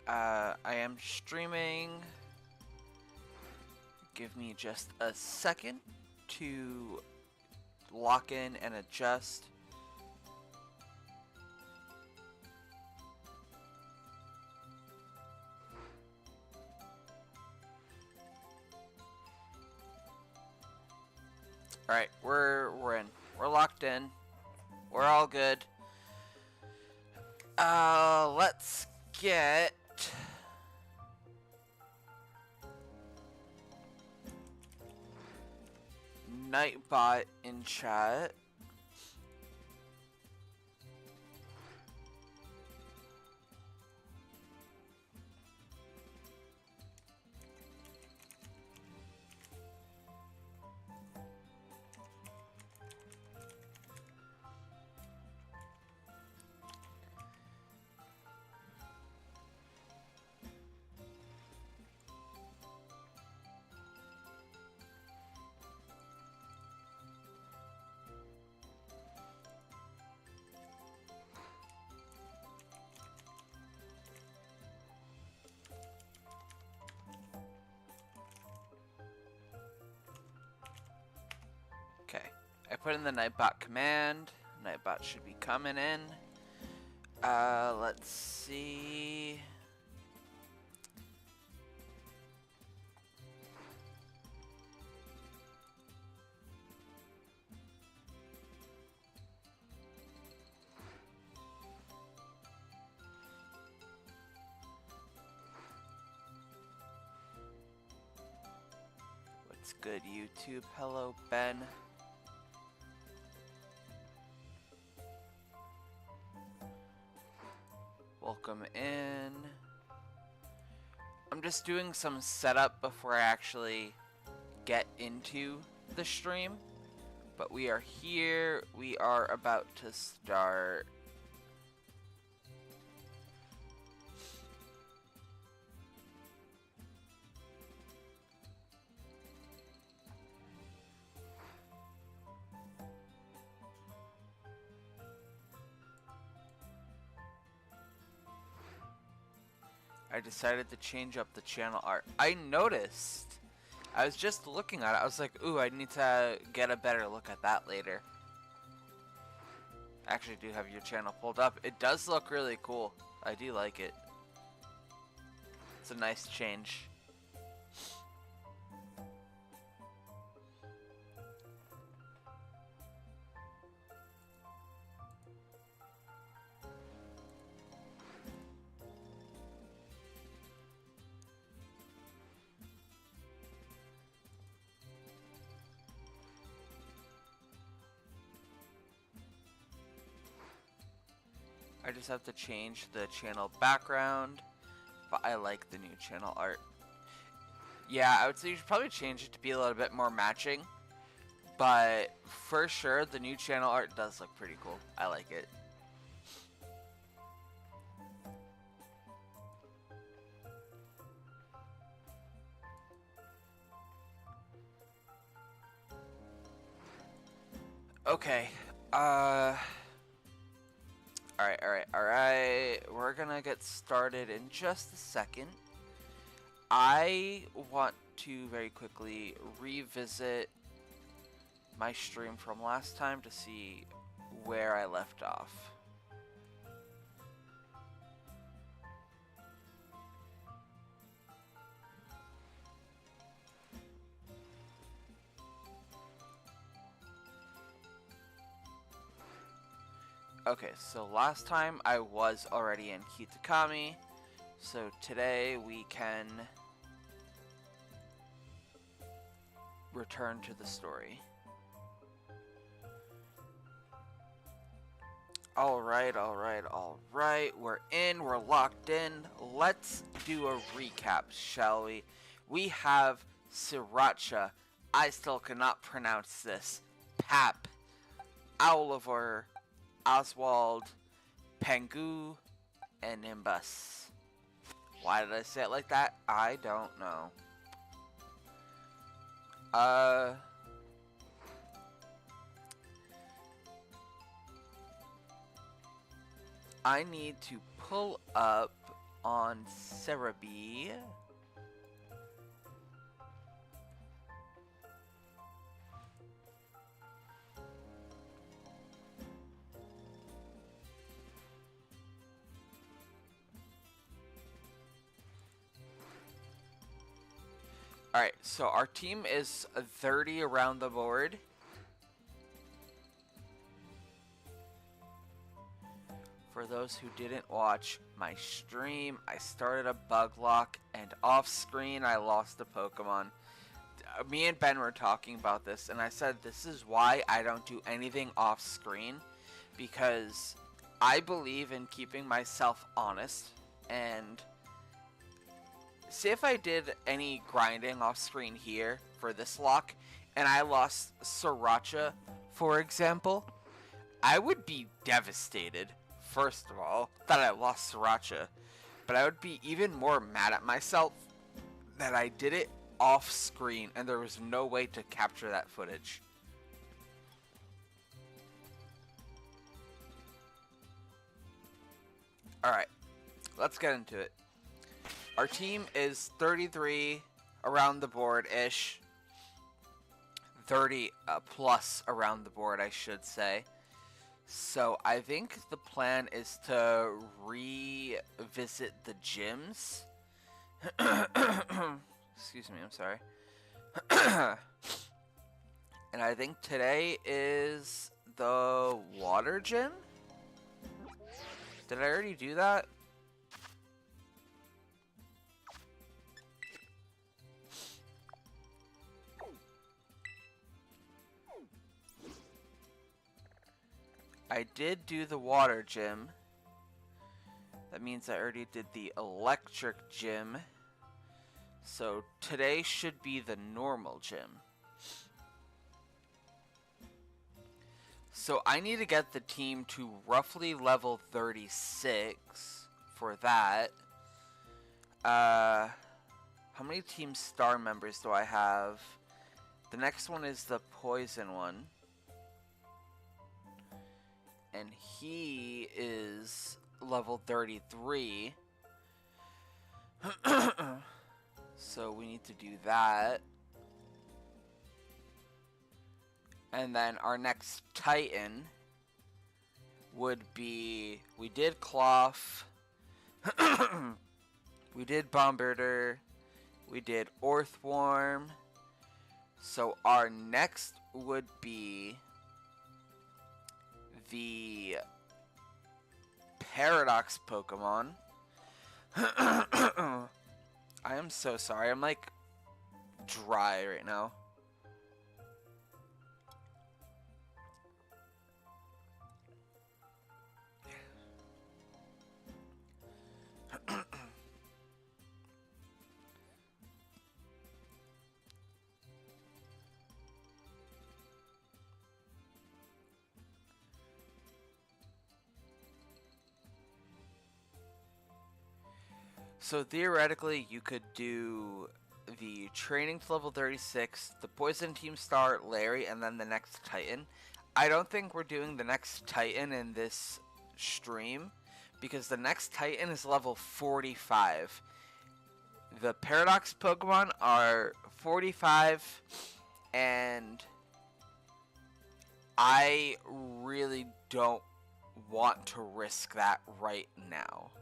I am streaming. Give me just a second to lock in and adjust. Alright, we're in. We're locked in. We're all good. Let's get Nightbot in chat. Okay, I put in the Nightbot command. Nightbot should be coming in. Let's see. What's good, YouTube? Hello, Ben. Welcome in. I'm just doing some setup before I actually get into the stream. But we are here. We are about to start. I decided to change up the channel art. I noticed. I was just looking at it. I was like, ooh, I need to get a better look at that later. I actually do have your channel pulled up. It does look really cool. I do like it. It's a nice change. I just have to change the channel background, but I like the new channel art. Yeah, I would say you should probably change it to be a little bit more matching, but for sure the new channel art does look pretty cool. I like it. Okay, Alright, we're gonna get started in just a second. I want to very quickly revisit my stream from last time to see where I left off. Okay, so last time I was already in Kitakami, so today we can return to the story. Alright, we're in, we're locked in. Let's do a recap, shall we? We have Sriracha, I still cannot pronounce this, Pap, Owliver, Oswald, Pengu, and Nimbus. Why did I say it like that? I don't know. I need to pull up on Cerebi. Alright, so our team is 30 around the board. For those who didn't watch my stream, I started a bug lock, and off screen I lost a Pokemon. Me and Ben were talking about this, and I said this is why I don't do anything off screen, because I believe in keeping myself honest. And say if I did any grinding off screen here for this lock, and I lost Sriracha, for example, I would be devastated. First of all, that I lost Sriracha, but I would be even more mad at myself that I did it off screen and there was no way to capture that footage. Alright, let's get into it. Our team is 33 around the board-ish. 30 plus around the board, I should say. So I think the plan is to revisit the gyms. Excuse me, I'm sorry. And I think today is the water gym? Did I already do that? I did do the water gym. That means I already did the electric gym. So today should be the normal gym. So I need to get the team to roughly level 36 for that. How many team star members do I have? The next one is the poison one. And he is level 33. So we need to do that. And then our next Titan would be... We did Cloth. We did Bombarder. We did Earthworm. So our next would be the Paradox Pokemon. I am so sorry. I'm like dry right now. So theoretically, you could do the training to level 36, the Poison Team Star, Larry, and then the next Titan. I don't think we're doing the next Titan in this stream, because the next Titan is level 45. The Paradox Pokemon are 45, and I really don't want to risk that right now.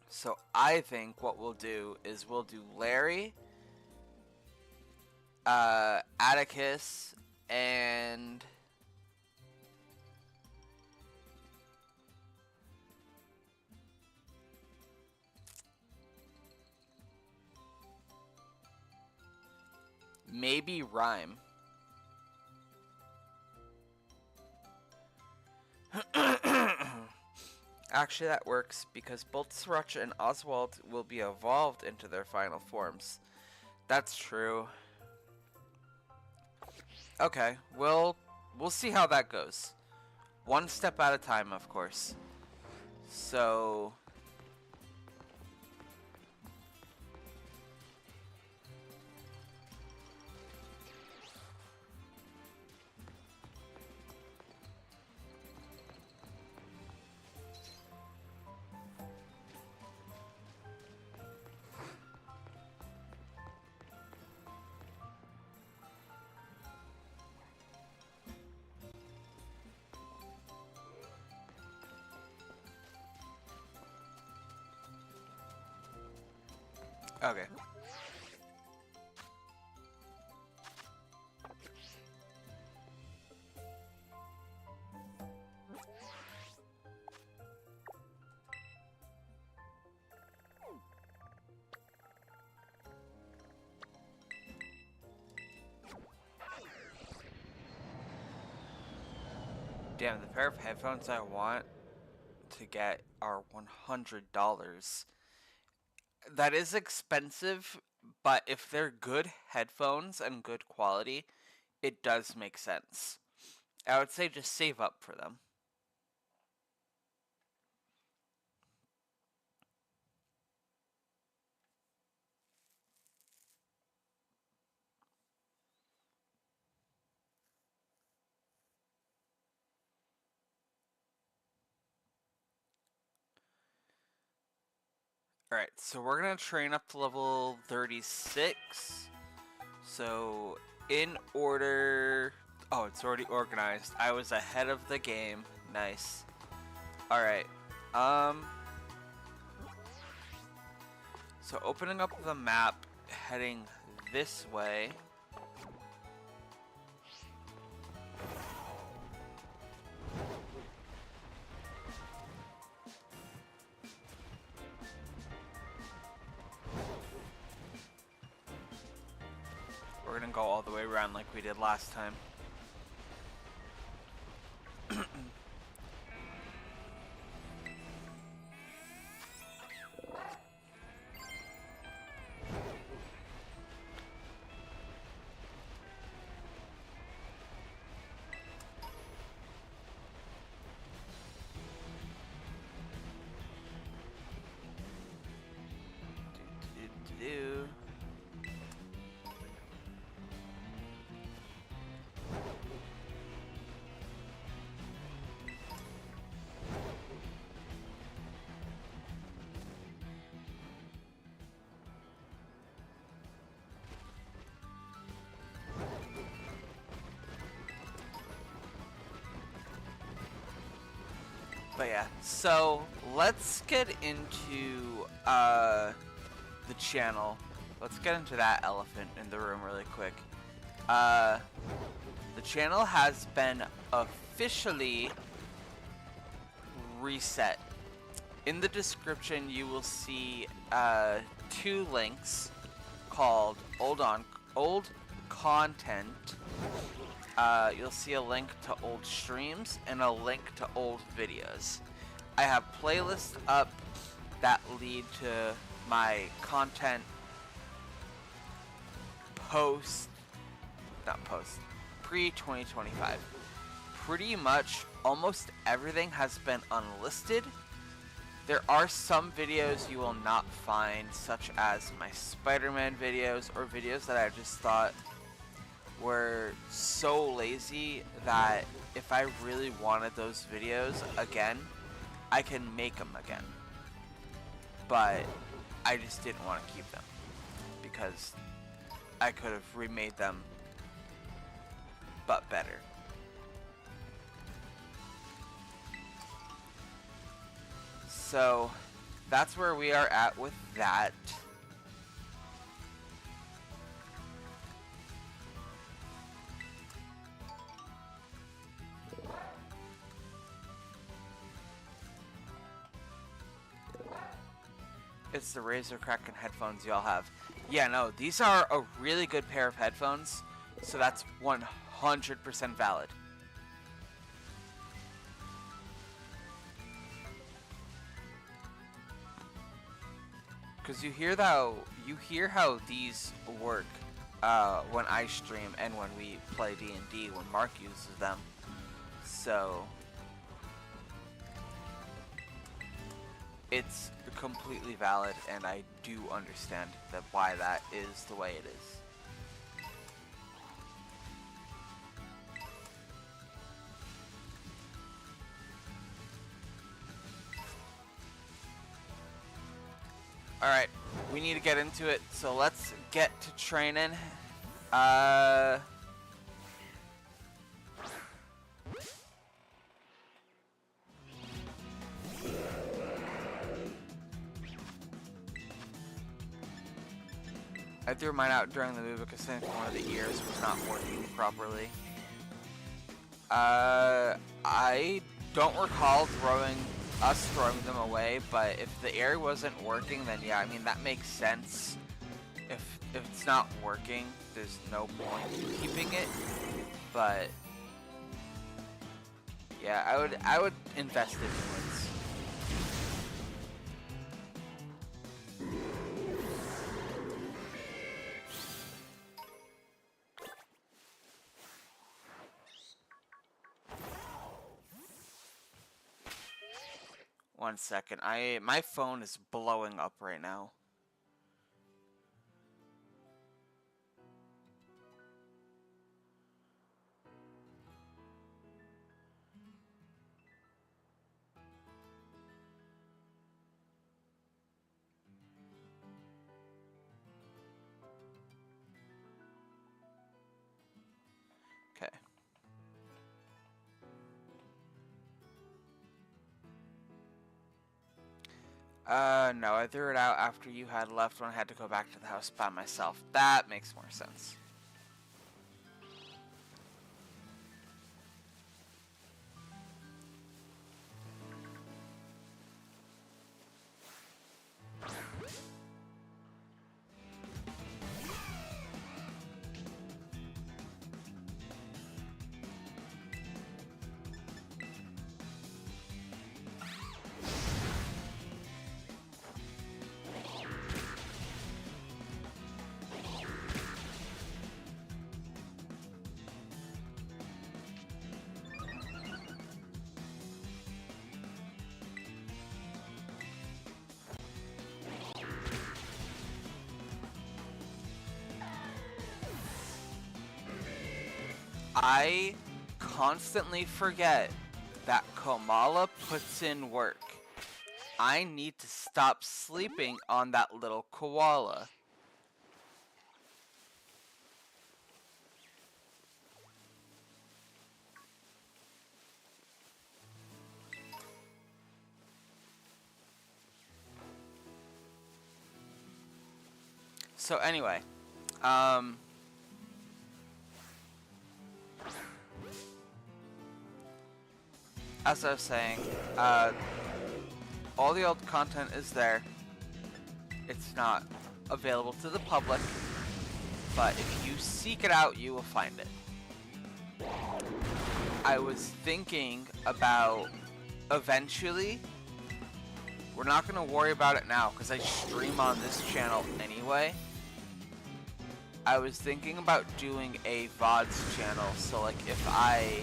So I think what we'll do is we'll do Larry, Atticus, and maybe Rhyme. Actually, that works, because both Sriracha and Oswald will be evolved into their final forms. That's true. Okay, we'll see how that goes. One step at a time, of course. So... Okay. Damn, the pair of headphones I want to get are $100. That is expensive, but if they're good headphones and good quality, it does make sense. I would say just save up for them. Alright, so we're gonna train up to level 36. So, in order... Oh, it's already organized. I was ahead of the game. Nice. Alright. So opening up the map, heading this way. We're gonna go all the way around like we did last time. But yeah, so let's get into the channel. Let's get into that elephant in the room really quick. The channel has been officially reset. In the description, you will see 2 links called old content. You'll see a link to old streams and a link to old videos. I have playlists up that lead to my content pre-2025. Pretty much almost everything has been unlisted. There are some videos you will not find, such as my Spider-Man videos or videos that I just thought were so lazy that if I really wanted those videos again, I can make them again. But I just didn't want to keep them because I could have remade them but better. So that's where we are at with that. It's the Razer Kraken headphones y'all have. Yeah, no, these are a really good pair of headphones, so that's 100% valid. Because you hear how these work when I stream and when we play D&D when Mark uses them. So it's completely valid, and I do understand why that is the way it is. Alright, we need to get into it, so let's get to training. I threw mine out during the move because I think one of the ears was not working properly. I don't recall throwing them away, but if the ear wasn't working, then yeah, I mean that makes sense. If it's not working, there's no point in keeping it. But yeah, I would invest in new ones. One second, my phone is blowing up right now. Okay. No, I threw it out after you had left when I had to go back to the house by myself. That makes more sense. I constantly forget that Komala puts in work. I need to stop sleeping on that little koala. So anyway, as I was saying, all the old content is there. It's not available to the public, but if you seek it out, you will find it. I was thinking about eventually, we're not going to worry about it now because I stream on this channel anyway. I was thinking about doing a VODs channel, so like if I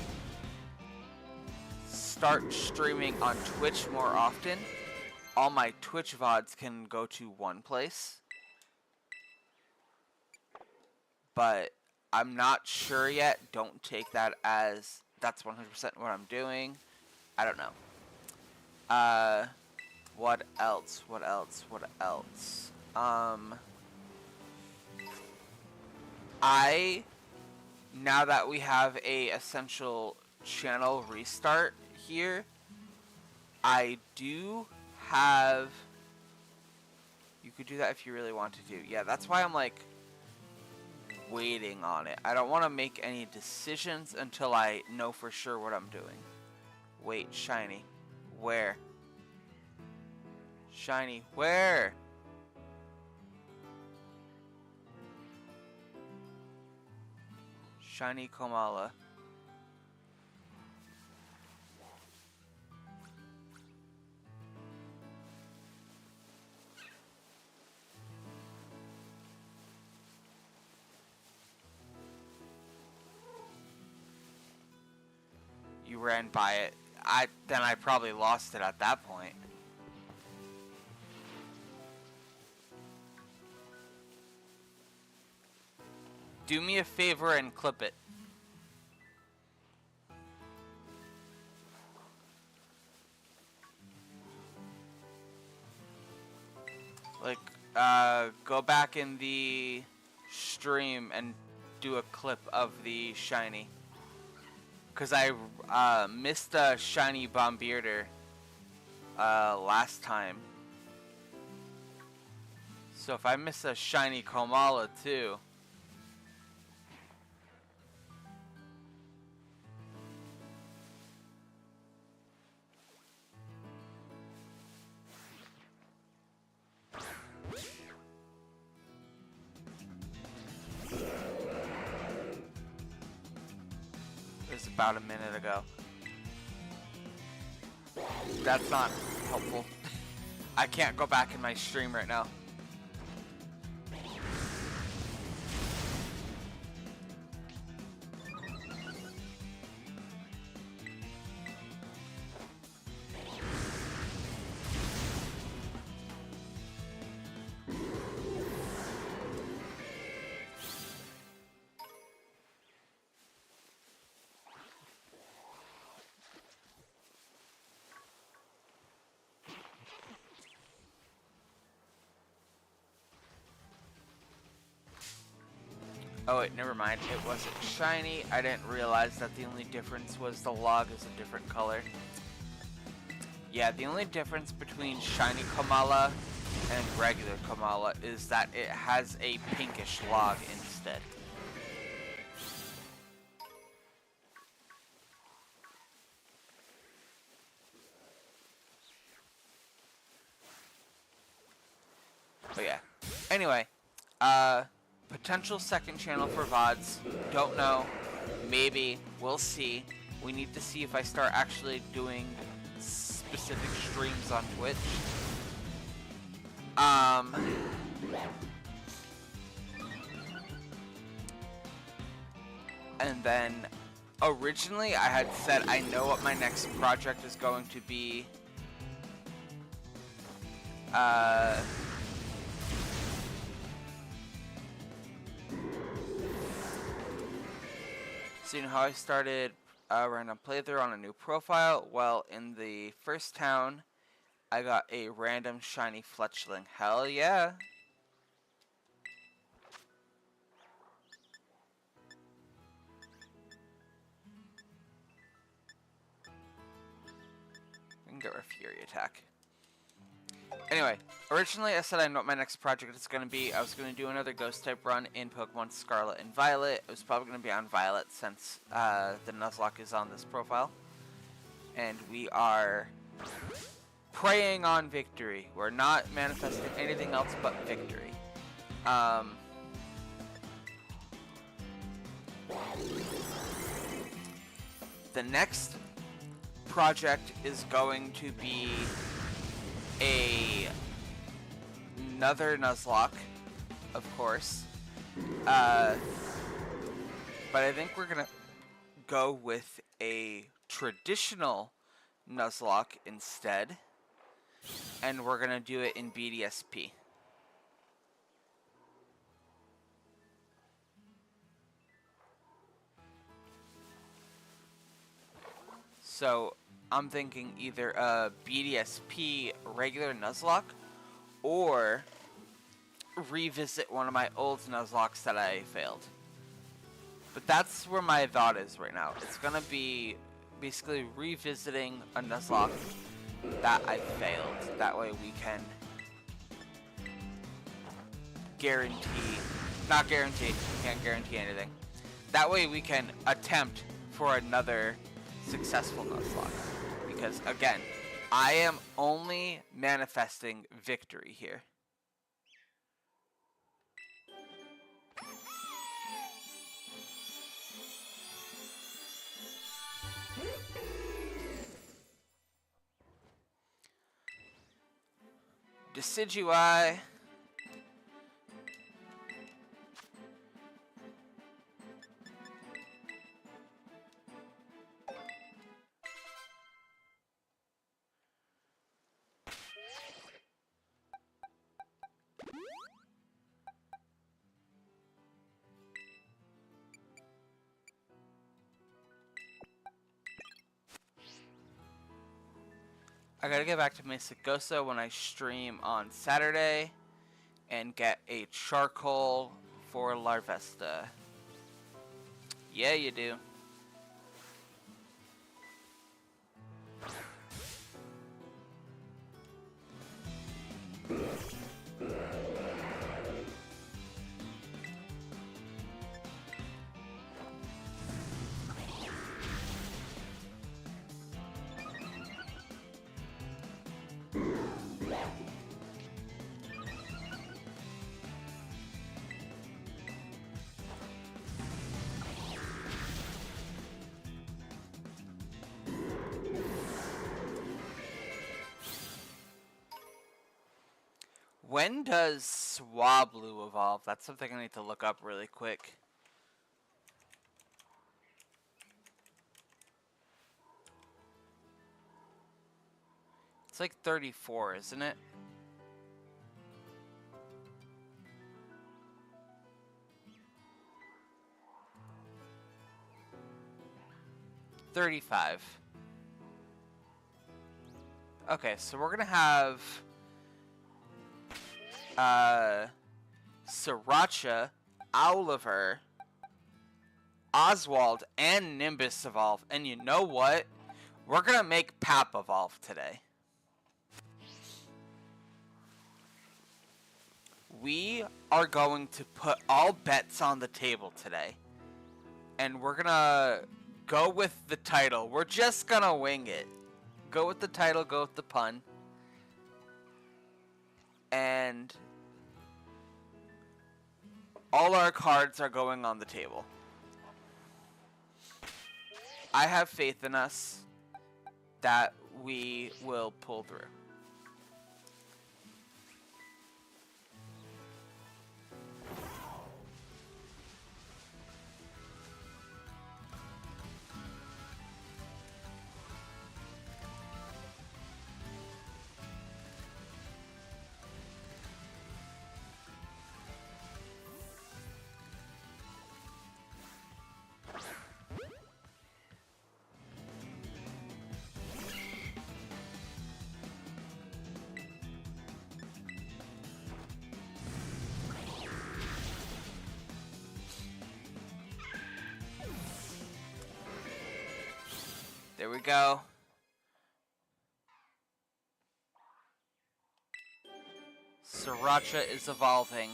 start streaming on Twitch more often, all my Twitch VODs can go to one place. But I'm not sure yet. Don't take that as that's 100% what I'm doing. I don't know. What else? What else? What else? Now that we have a essential channel restart here, I do have, you could do that if you really want to do. Yeah, that's why I'm like waiting on it. I don't want to make any decisions until I know for sure what I'm doing. Wait, shiny. Where? Shiny, where? Shiny Komala. You ran by it. Then I probably lost it at that point. Do me a favor and clip it. Like, go back in the stream and do a clip of the shiny. Because I missed a shiny Bombirdier last time. So if I miss a shiny Komala too. It was about a minute ago. That's not helpful. I can't go back in my stream right now. Oh wait, never mind. It wasn't shiny. I didn't realize that the only difference was the log is a different color. Yeah, the only difference between shiny Komala and regular Komala is that it has a pinkish log instead. But yeah. Anyway, potential second channel for VODs. Don't know. Maybe. We'll see. We need to see if I start actually doing specific streams on Twitch. And then originally I had said I know what my next project is going to be. So you know how I started a random playthrough on a new profile? Well, in the first town, I got a random shiny fletchling. Hell yeah! We can get our Fury attack. Anyway, originally I said I know what my next project is going to be. I was going to do another ghost type run in Pokemon Scarlet and Violet. It was probably going to be on Violet since the Nuzlocke is on this profile. And we are praying on victory. We're not manifesting anything else but victory. The next project is going to be another Nuzlocke, of course. But I think we're gonna go with a traditional Nuzlocke instead, and we're gonna do it in BDSP. So I'm thinking either a BDSP regular Nuzlocke or revisit one of my old Nuzlockes that I failed. But that's where my thought is right now. It's gonna be basically revisiting a Nuzlocke that I failed. That way we can not guarantee, can't guarantee anything. That way we can attempt for another successful Nuzlocke. Because again, I am only manifesting victory here. Decidui. I gotta get back to Mesagosa when I stream on Saturday and get a charcoal for Larvesta. Yeah, you do. When does Swablu evolve? That's something I need to look up really quick. It's like 34, isn't it? $35. Okay, so we're gonna have Sriracha, Oliver, Oswald, and Nimbus evolve. And you know what? We're gonna make Pap evolve today. We are going to put all bets on the table today. And we're gonna go with the title. We're just gonna wing it. Go with the title, go with the pun. And all our cards are going on the table. I have faith in us that we will pull through. There we go. Sriracha is evolving.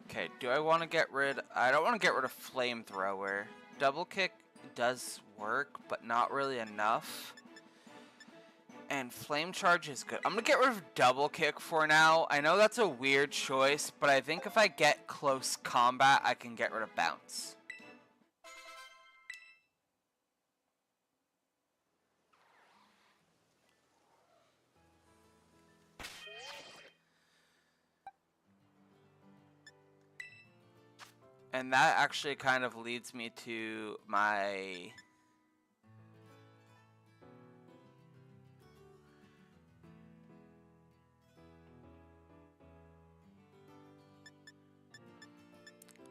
Okay, do I want to get rid... I don't want to get rid of Flamethrower. Double Kick does work, but not really enough. And Flame Charge is good. I'm going to get rid of Double Kick for now. I know that's a weird choice, but I think if I get close combat, I can get rid of Bounce. And that actually kind of leads me to my...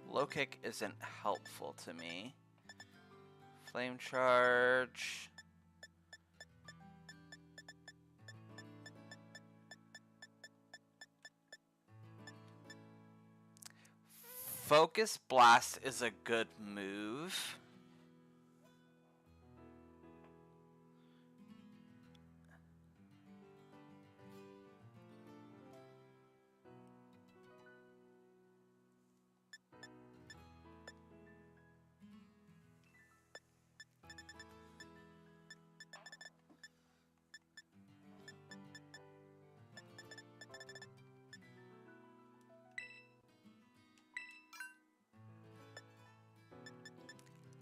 Low Kick isn't helpful to me. Flame Charge. Focus Blast is a good move.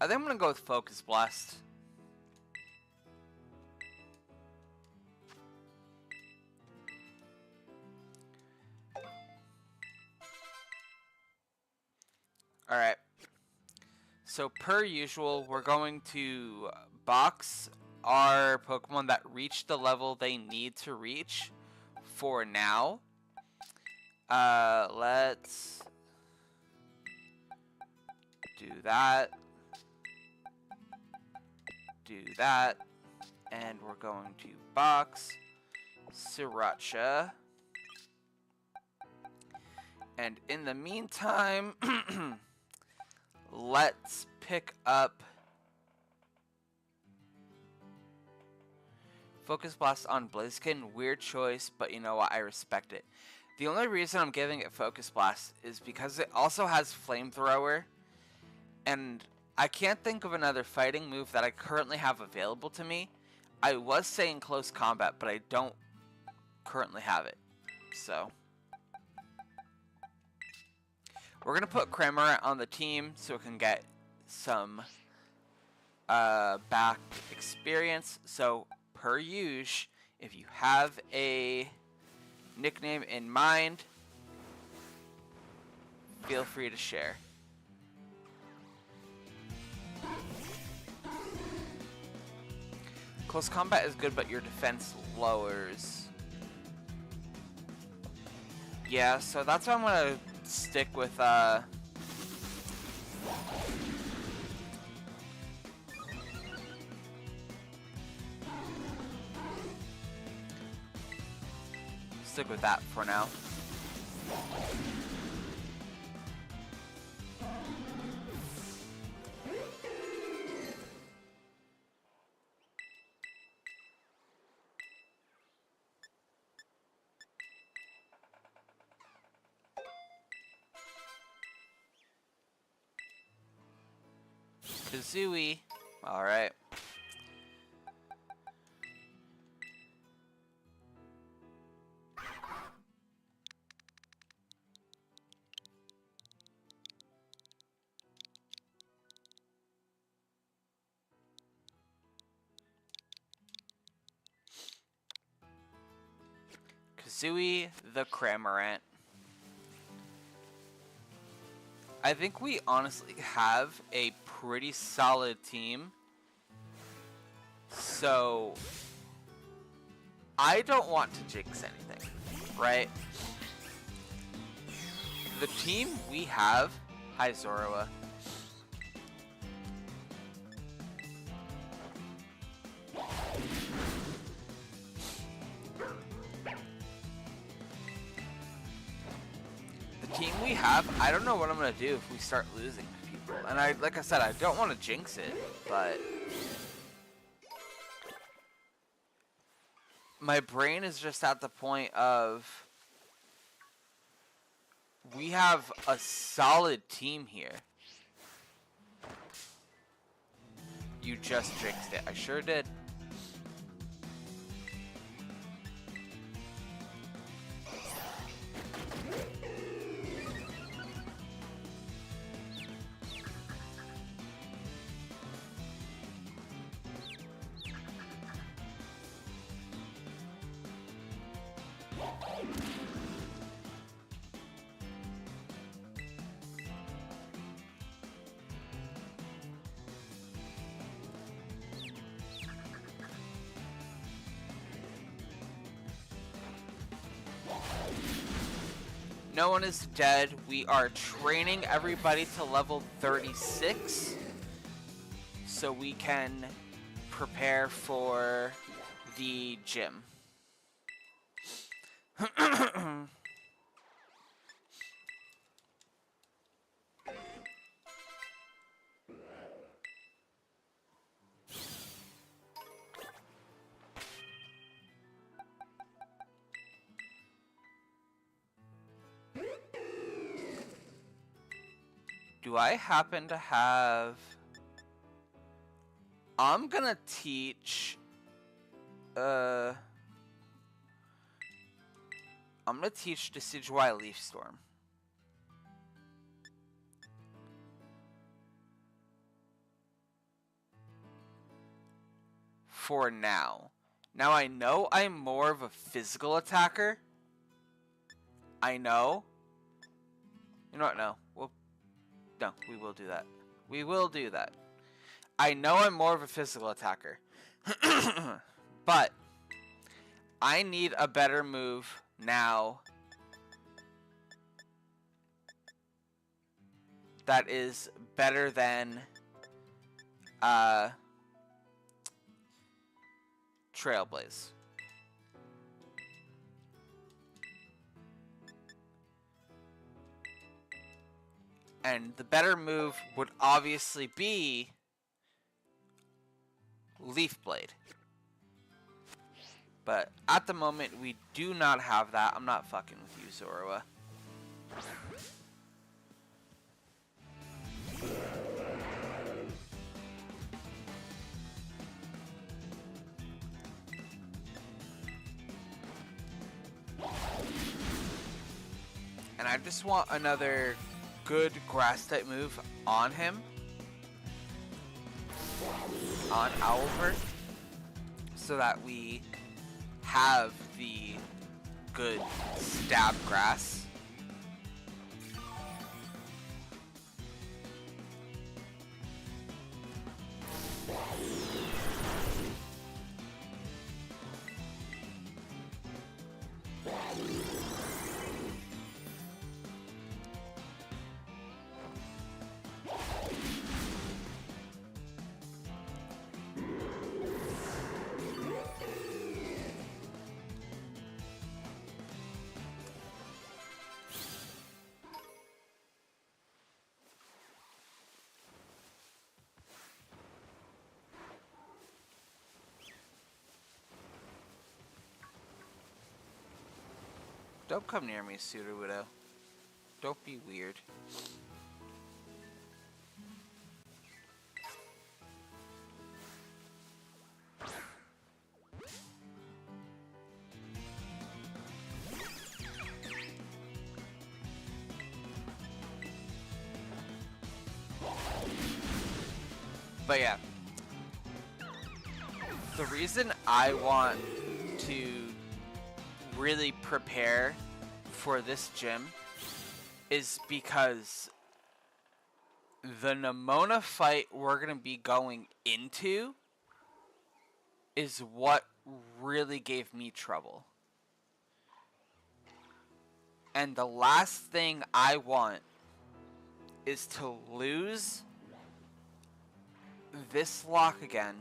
I think I'm gonna go with Focus Blast. Alright. So per usual, we're going to box our Pokemon that reach the level they need to reach for now. Let's do that. Do that, and we're going to box Sriracha. And in the meantime, let's pick up Focus Blast on Blaziken. Weird choice, but you know what? I respect it. The only reason I'm giving it Focus Blast is because it also has Flamethrower, and I can't think of another fighting move that I currently have available to me. I was saying Close Combat, but I don't currently have it. So We're going to put Cramorant on the team so it can get some back experience. So, per usual, if you have a nickname in mind, feel free to share. Close combat is good, but your defense lowers. Yeah, so that's why I'm gonna stick with stick with that for now. Kazooie. Alright. Kazooie the Cramorant. I think we honestly have a pretty solid team. So I don't want to jinx anything, right? The team we have, hi Zorua. Team we have, I don't know what I'm gonna do if we start losing people. And like I said, I don't want to jinx it, but my brain is just at the point of we have a solid team here. You just jinxed it. I sure did. No one is dead. We are training everybody to level 36 so we can prepare for the gym. Do I happen to have... I'm gonna teach... I'm gonna teach Decidueye Leaf Storm. For now. Now I know I'm more of a physical attacker. I know. You know what? No. No, we will do that. We will do that. I know I'm more of a physical attacker. But I need a better move now that is better than Trailblaze. And the better move would obviously be Leaf Blade. But at the moment, we do not have that. I'm not fucking with you, Zorua. And I just want another good grass type move on him, on Owlver, so that we have the good stab grass. Don't come near me, Sudowoodo. Don't be weird. But yeah, the reason I want to really prepare for this gym is because the Nemona fight we're going to be going into is what really gave me trouble. And the last thing I want is to lose this lock again,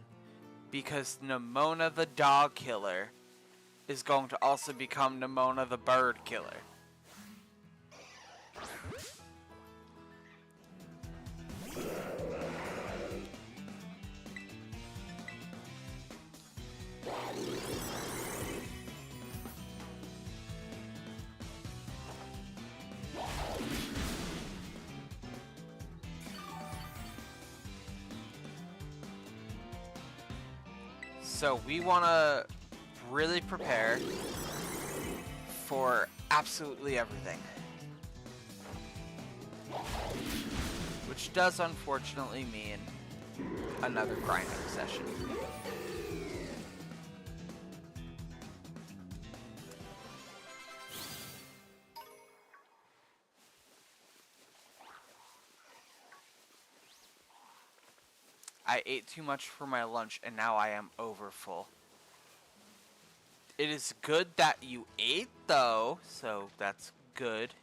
because Nemona the dog killer is going to also become Nemona the bird killer. So we want to really prepare for absolutely everything. Which does unfortunately mean another grinding session. I ate too much for my lunch and now I am over full. It is good that you ate though, so that's good.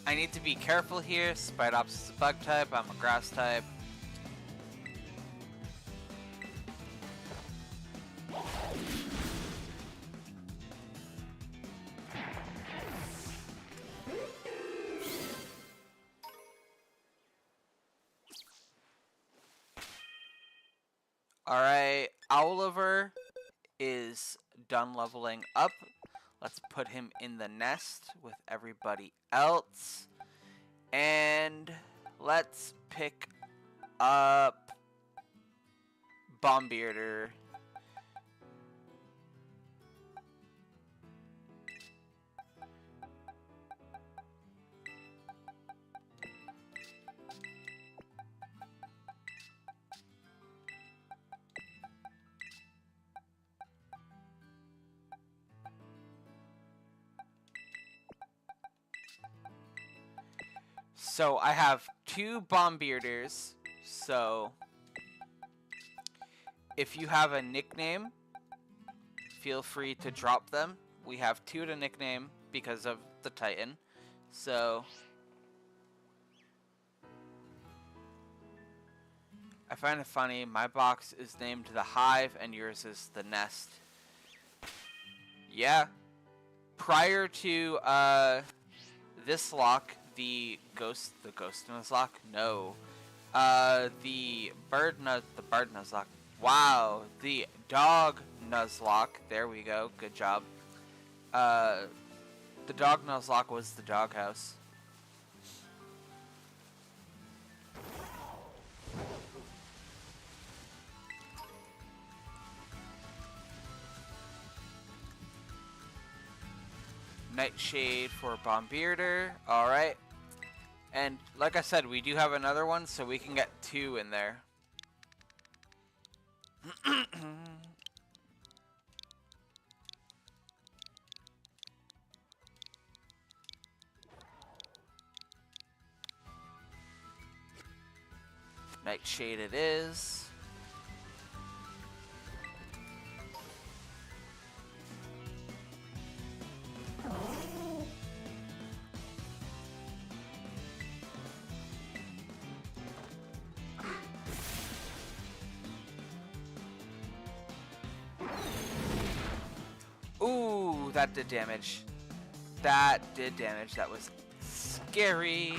I need to be careful here. Spidops is a bug type, I'm a grass type. Alright, Owlver is done leveling up. Let's put him in the nest with everybody else. And let's pick up Bombbearder. So I have 2 Bombbearders, so if you have a nickname, feel free to drop them. We have 2 to nickname because of the Titan, so I find it funny, my box is named the Hive and yours is the Nest. Yeah, prior to this lock, the ghost Nuzlocke? No. The bird Nuzlocke. Wow, the dog Nuzlocke. There we go. Good job. The dog Nuzlocke was the doghouse. Nightshade for Bombirder. Alright. And like I said, we do have another one, so we can get 2 in there. Nightshade it is. Ooh, that did damage. That did damage. That was scary.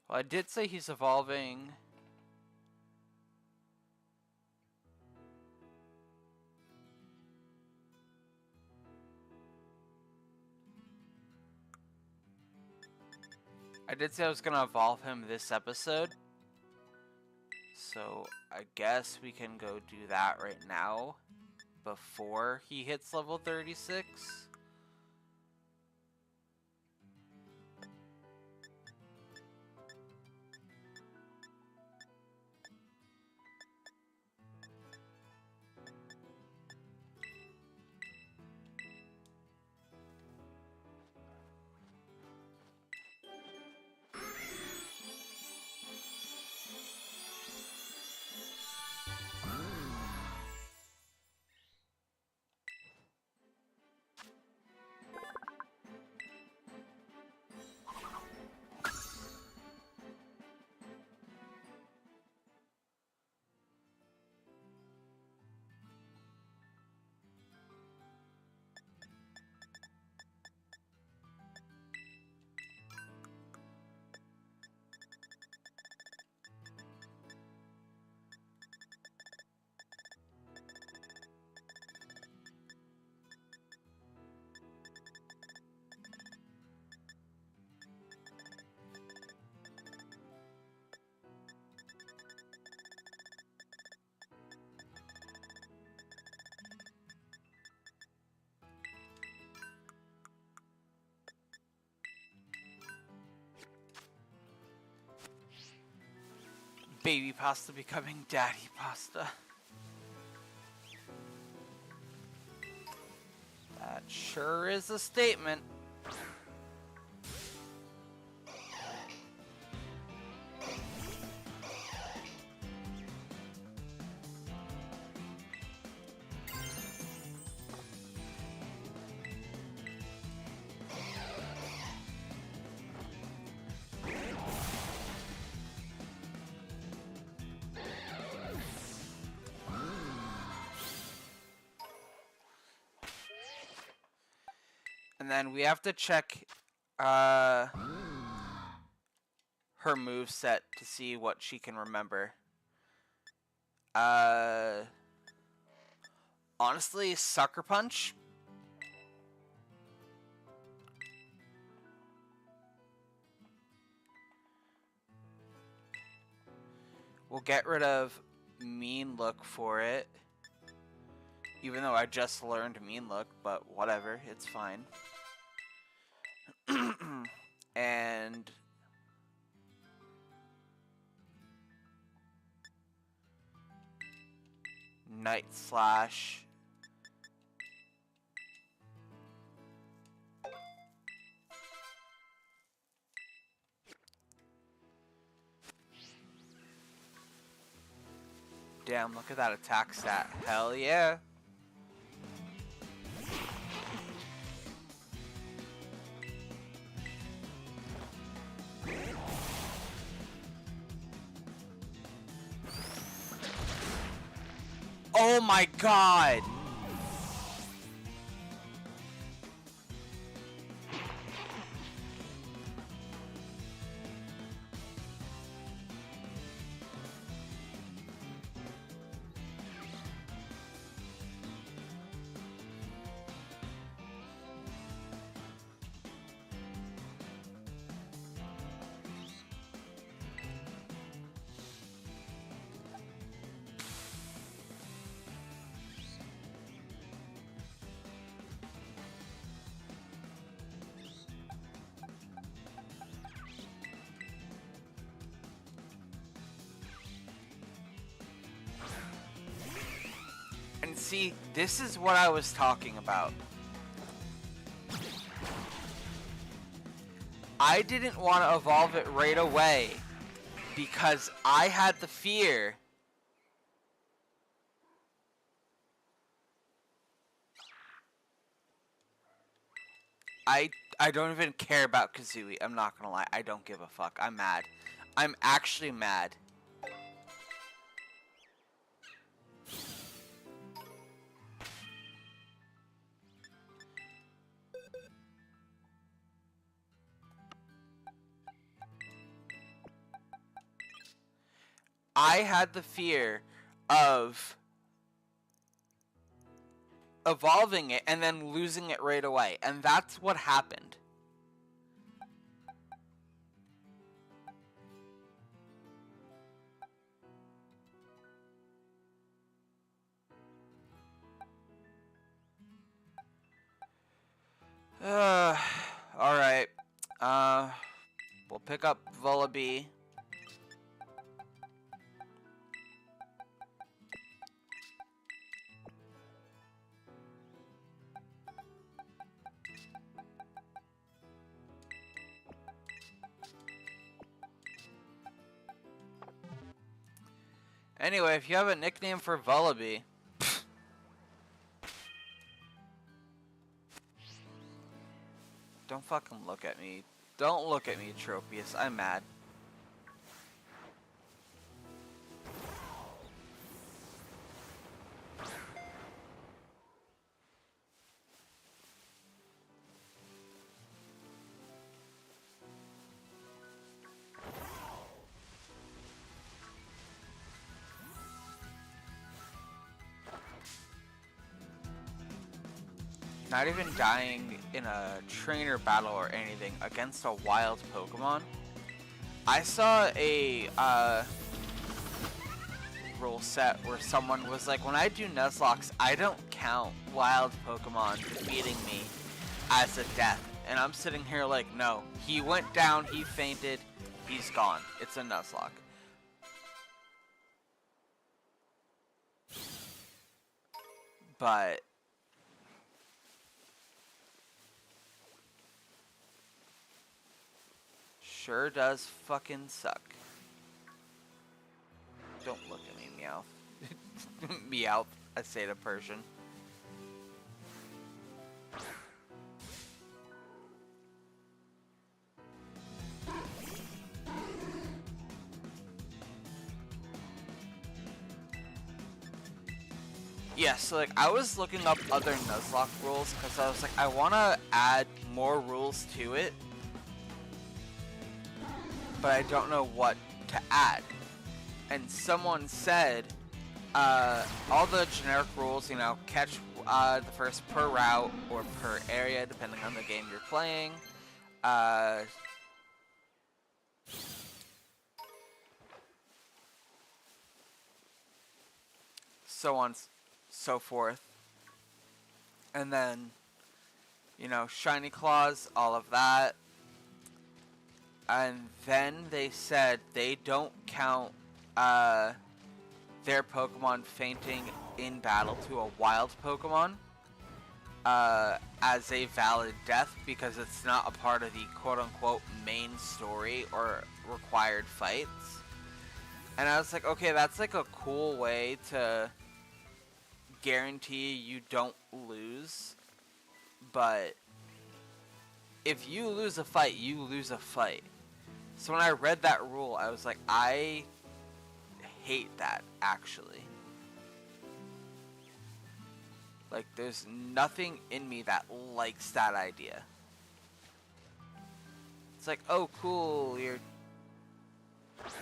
Well, I did say he's evolving. I did say I was gonna evolve him this episode. So I guess we can go do that right now before he hits level 36. Baby pasta becoming daddy pasta. That sure is a statement. And then we have to check her moveset to see what she can remember. Honestly, Sucker Punch. We'll get rid of mean look for it. Even though I just learned mean look, but whatever, it's fine. And Night Slash. Damn, look at that attack stat. Hell yeah. Oh my god! And see, this is what I was talking about. I didn't want to evolve it right away because I had the fear I don't even care about Kazooie. I'm not gonna lie. I don't give a fuck. I'm mad. I'm actually mad. I had the fear of evolving it and then losing it right away, and that's what happened. Alright. We'll pick up Vullaby. Anyway, if you have a nickname for Vullaby, don't fucking look at me. Don't look at me, Tropius. I'm mad. Not even dying in a trainer battle or anything against a wild Pokemon. I saw a rule set where someone was like, when I do Nuzlocke, I don't count wild Pokemon defeating me as a death. And I'm sitting here like, no, he went down, he fainted, he's gone. It's a Nuzlocke. But sure does fucking suck. Don't look at me, Meowth. Meowth, I say to Persian. Yeah, so like I was looking up other Nuzlocke rules because I was like, I want to add more rules to it, but I don't know what to add. And someone said, all the generic rules, you know, catch the first per route or per area, depending on the game you're playing. so on, so forth. And then, you know, shiny claws, all of that. And then they said they don't count their Pokemon fainting in battle to a wild Pokemon as a valid death because it's not a part of the quote-unquote main story or required fights. And I was like, okay, that's like a cool way to guarantee you don't lose. But if you lose a fight, you lose a fight. So when I read that rule, I was like, I hate that, actually. Like, there's nothing in me that likes that idea. It's like, oh, cool, you're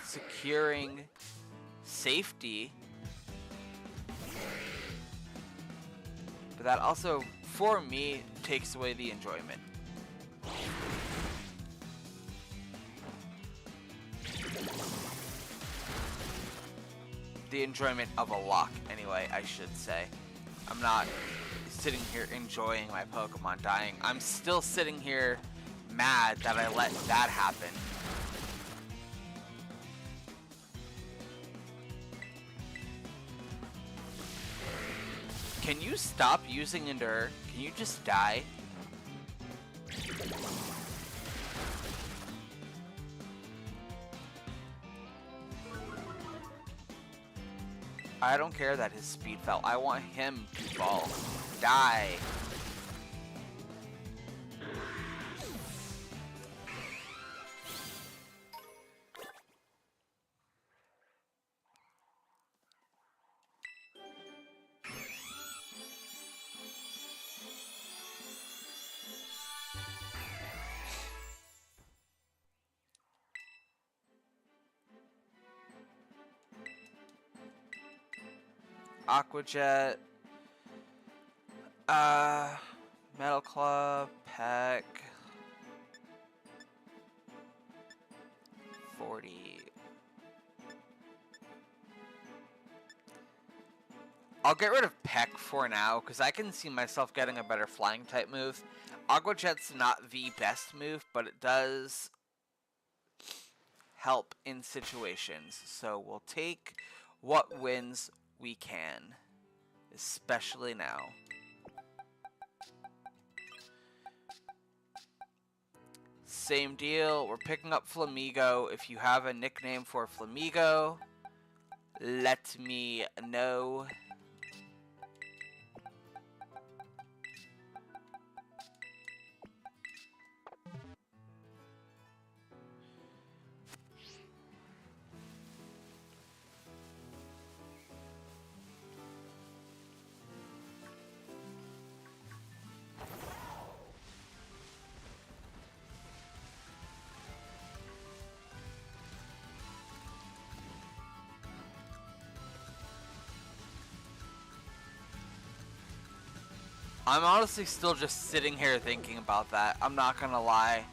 securing safety. But that also, for me, takes away the enjoyment. The enjoyment of a lock, anyway, I should say. I'm not sitting here enjoying my Pokemon dying. I'm still sitting here mad that I let that happen. Can you stop using Endure? Can you just die? I don't care that his speed fell. I want him to fall. Die. Aqua Jet, Metal Club, Peck, 40. I'll get rid of Peck for now, because I can see myself getting a better flying type move. Aqua Jet's not the best move, but it does help in situations. So we'll take what wins we can, especially now. Same deal, we're picking up Flamigo. If you have a nickname for Flamigo, let me know. I'm honestly still just sitting here thinking about that. I'm not gonna lie.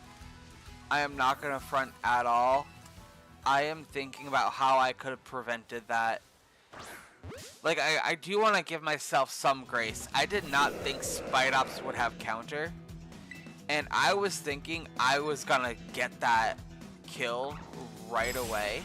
I am not gonna front at all. I am thinking about how I could have prevented that. Like, I do want to give myself some grace. I did not think Spite Ops would have counter. And I was thinking I was gonna get that kill right away.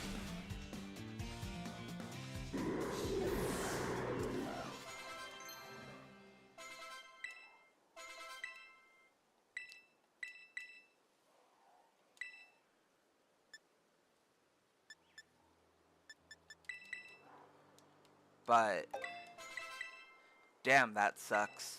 But damn, that sucks.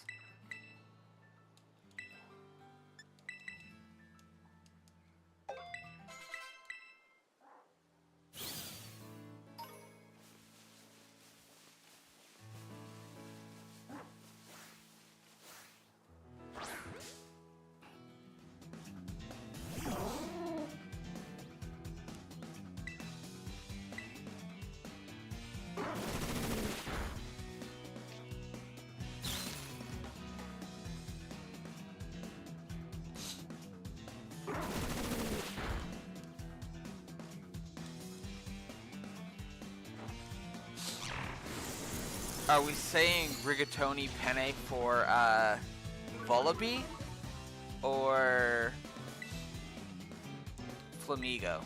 Are we saying rigatoni penne for Volibee or Flamigo?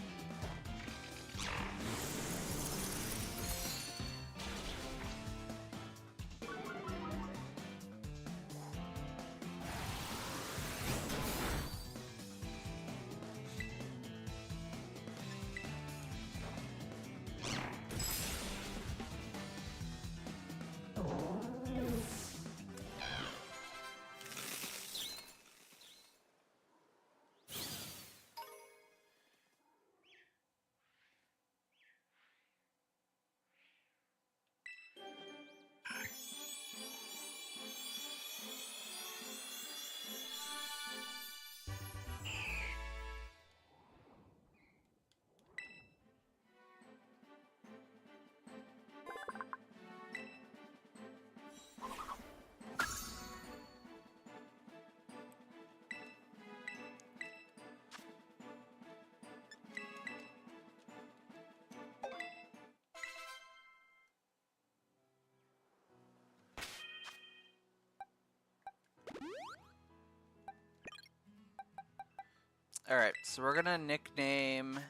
Alright, so we're gonna nickname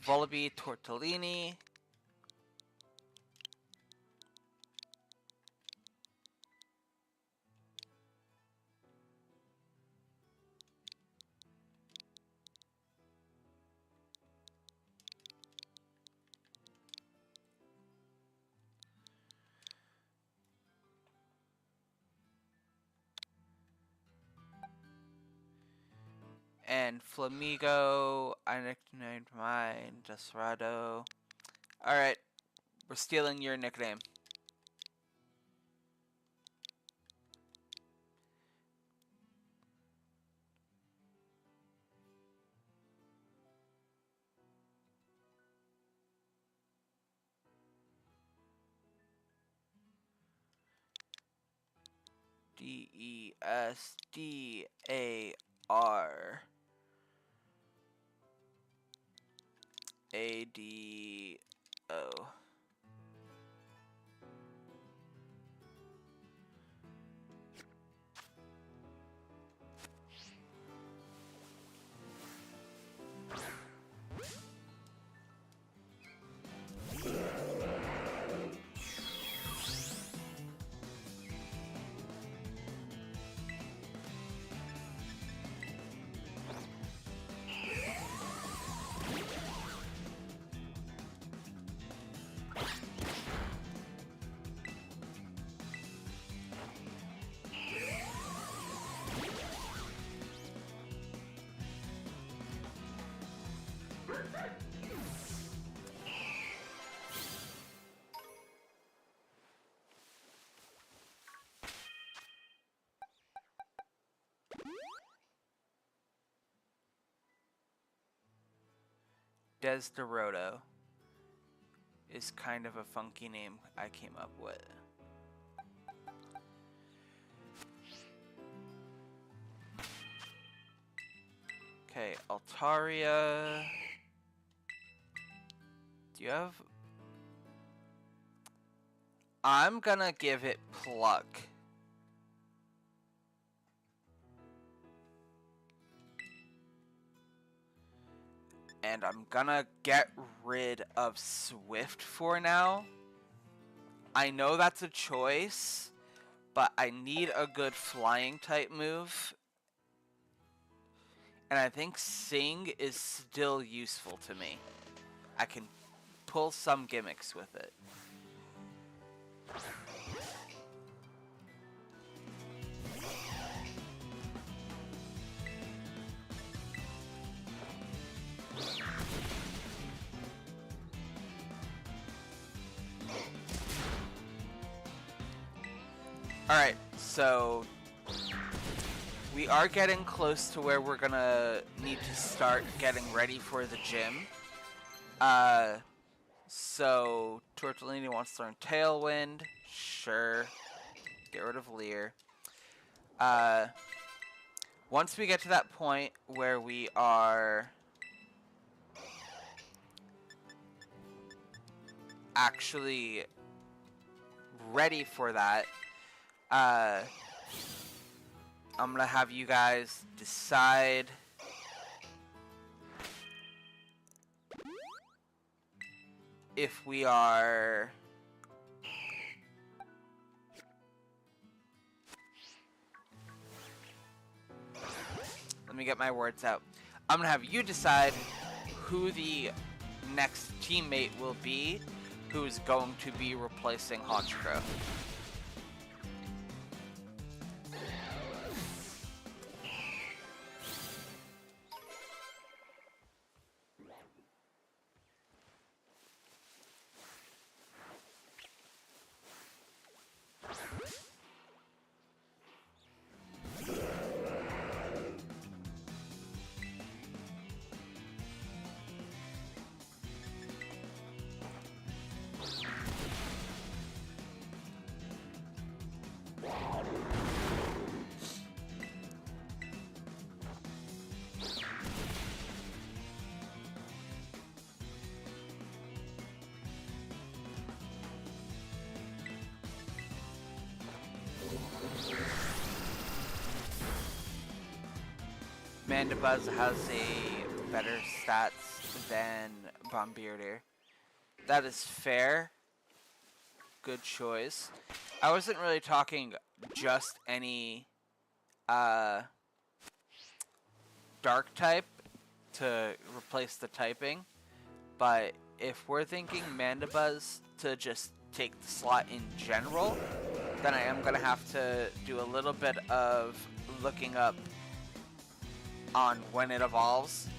Volibee Tortellini. And Flamigo, I nicknamed mine Desperado. Alright, we're stealing your nickname. Desdar. ADO. Desdorodo is kind of a funky name I came up with. Okay, Altaria. Do you have... I'm gonna give it Pluck. And I'm gonna get rid of Swift for now. I know that's a choice, but I need a good flying type move. And I think Sing is still useful to me. I can pull some gimmicks with it. Alright, so we are getting close to where we're gonna need to start getting ready for the gym. So Tortellini wants to learn Tailwind. Sure. Get rid of Leer. Once we get to that point where we are actually ready for that, I'm gonna have you guys decide if we are let me get my words out. I'm gonna have you decide who the next teammate will be who's going to be replacing Honchkrow. Mandibuzz has a better stats than Bombearder. That is fair. Good choice. I wasn't really talking just any dark type to replace the typing, but if we're thinking Mandibuzz to just take the slot in general, then I am going to have to do a little bit of looking up on when it evolves,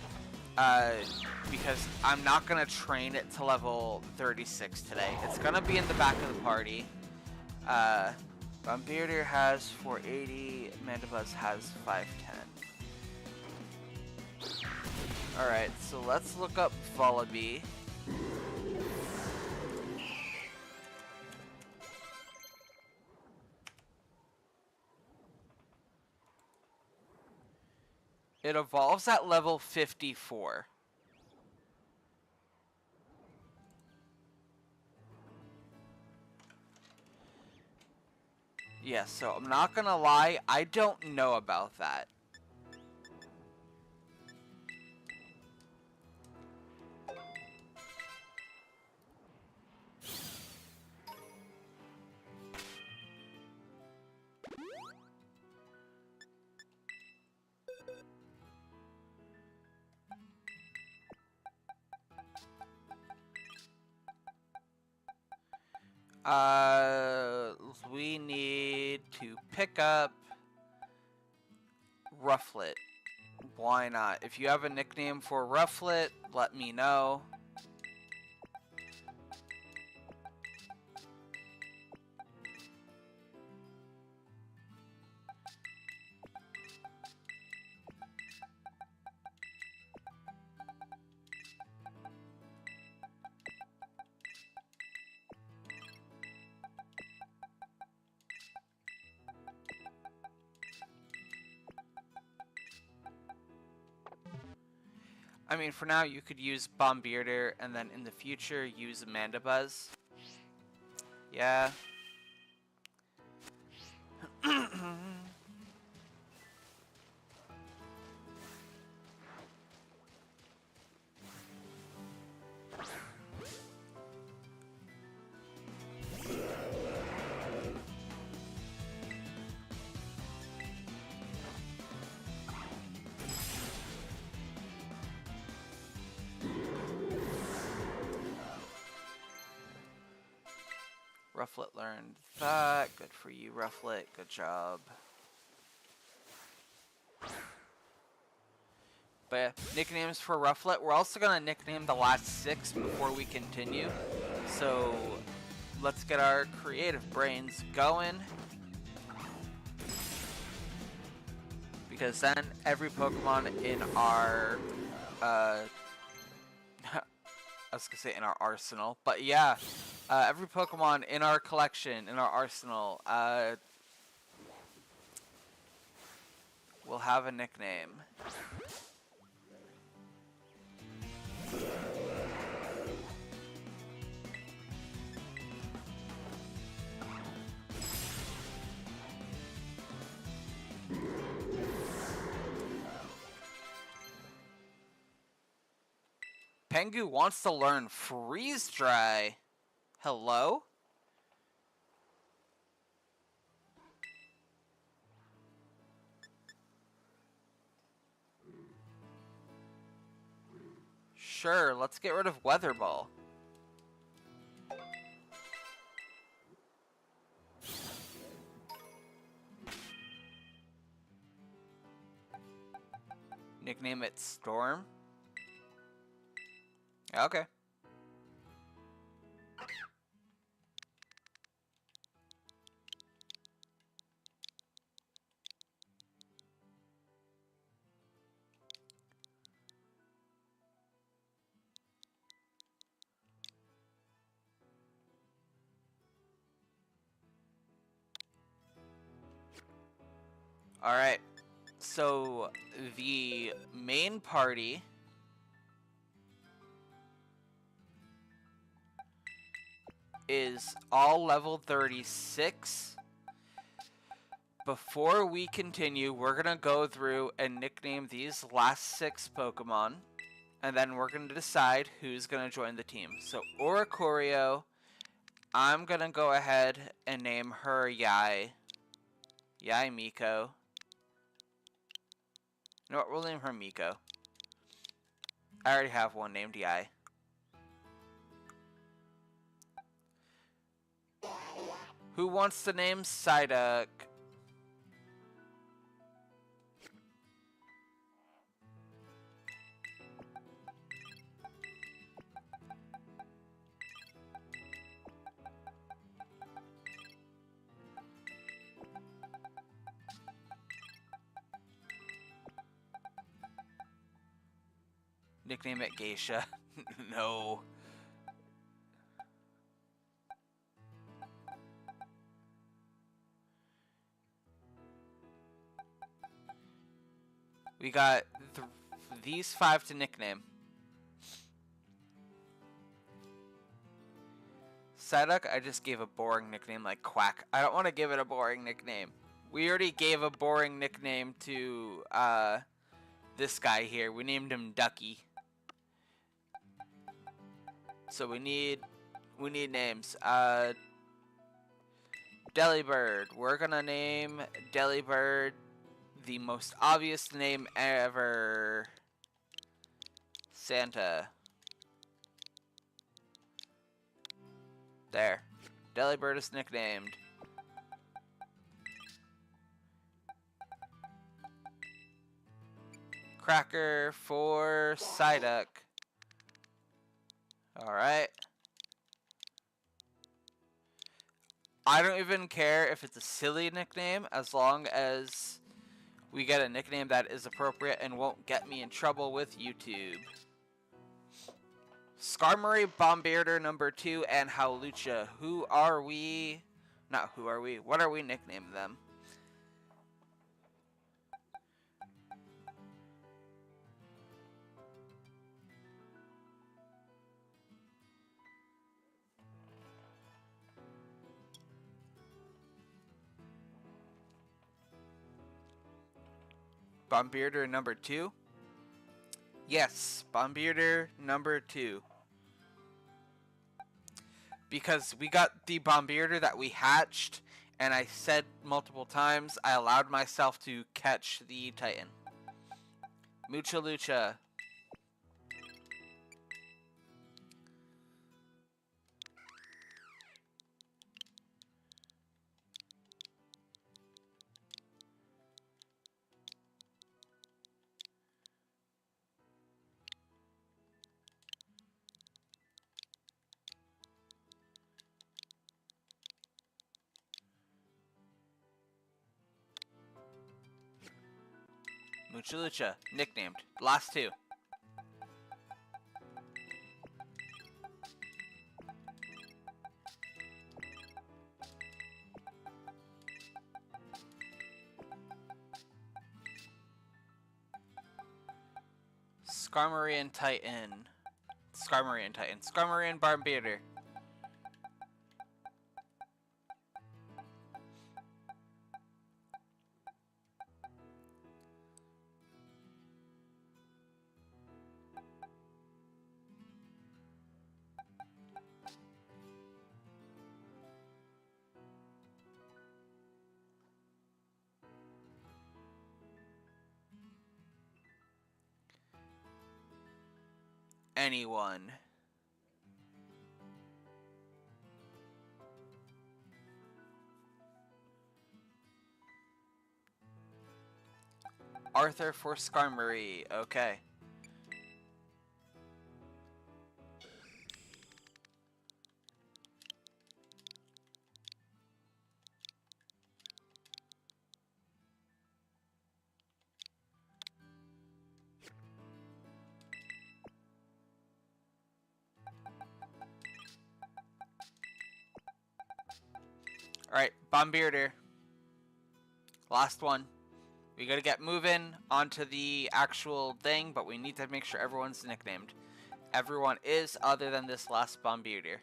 because I'm not going to train it to level 36 today. It's going to be in the back of the party. Bombearder has 480, Mandibuzz has 510. Alright, so let's look up Vullaby. It evolves at level 54. Yeah, so I'm not gonna lie, I don't know about that. We need to pick up Rufflet. Why not? If you have a nickname for Rufflet, let me know. I mean, for now, you could use Bombearder, and then in the future, use Mandibuzz. Yeah. Rufflet learned that. Good for you, Rufflet. Good job. But yeah, nicknames for Rufflet. We're also going to nickname the last 6 before we continue. So let's get our creative brains going. Because then every Pokemon in our... I was going to say in our arsenal. But yeah, every Pokemon in our collection, in our arsenal, will have a nickname. Tengu wants to learn Freeze Dry. Hello? Sure, let's get rid of Weather Ball. Nickname it Storm. Okay. Alright. So, the main party is all level 36. Before we continue, we're going to go through and nickname these last 6 Pokemon. And then we're going to decide who's going to join the team. So, Oricorio, I'm going to go ahead and name her Yai. Yai Miko. You know what? We'll name her Miko. I already have one named Yai. Who wants to name Psyduck? Nickname it Geisha. No. We got these 5 to nickname. Psyduck, I just gave a boring nickname like Quack. I don't want to give it a boring nickname. We already gave a boring nickname to this guy here. We named him Ducky. So we need names. Delibird. We're gonna name Delibird the most obvious name ever. Santa. There. Delibird is nicknamed. Cracker for Psyduck. Alright. I don't even care if it's a silly nickname, as long as we get a nickname that is appropriate and won't get me in trouble with YouTube. Skarmory, Bombearder number 2, and Howlucha. Who are we? Not who are we. What are we nicknaming them? Bombearder number 2? Yes, Bombearder number 2. Because we got the Bombearder that we hatched, and I said multiple times I allowed myself to catch the Titan. Mucha Lucha. Mucha Lucha, nicknamed. Last 2. Skarmory and Titan. Skarmory and Titan. Skarmory and Bombearder. anyone. Arthur for Skarmory. Okay. Alright, Bombearder. Last one. We gotta get moving onto the actual thing, but we need to make sure everyone's nicknamed. Everyone is, other than this last Bombearder.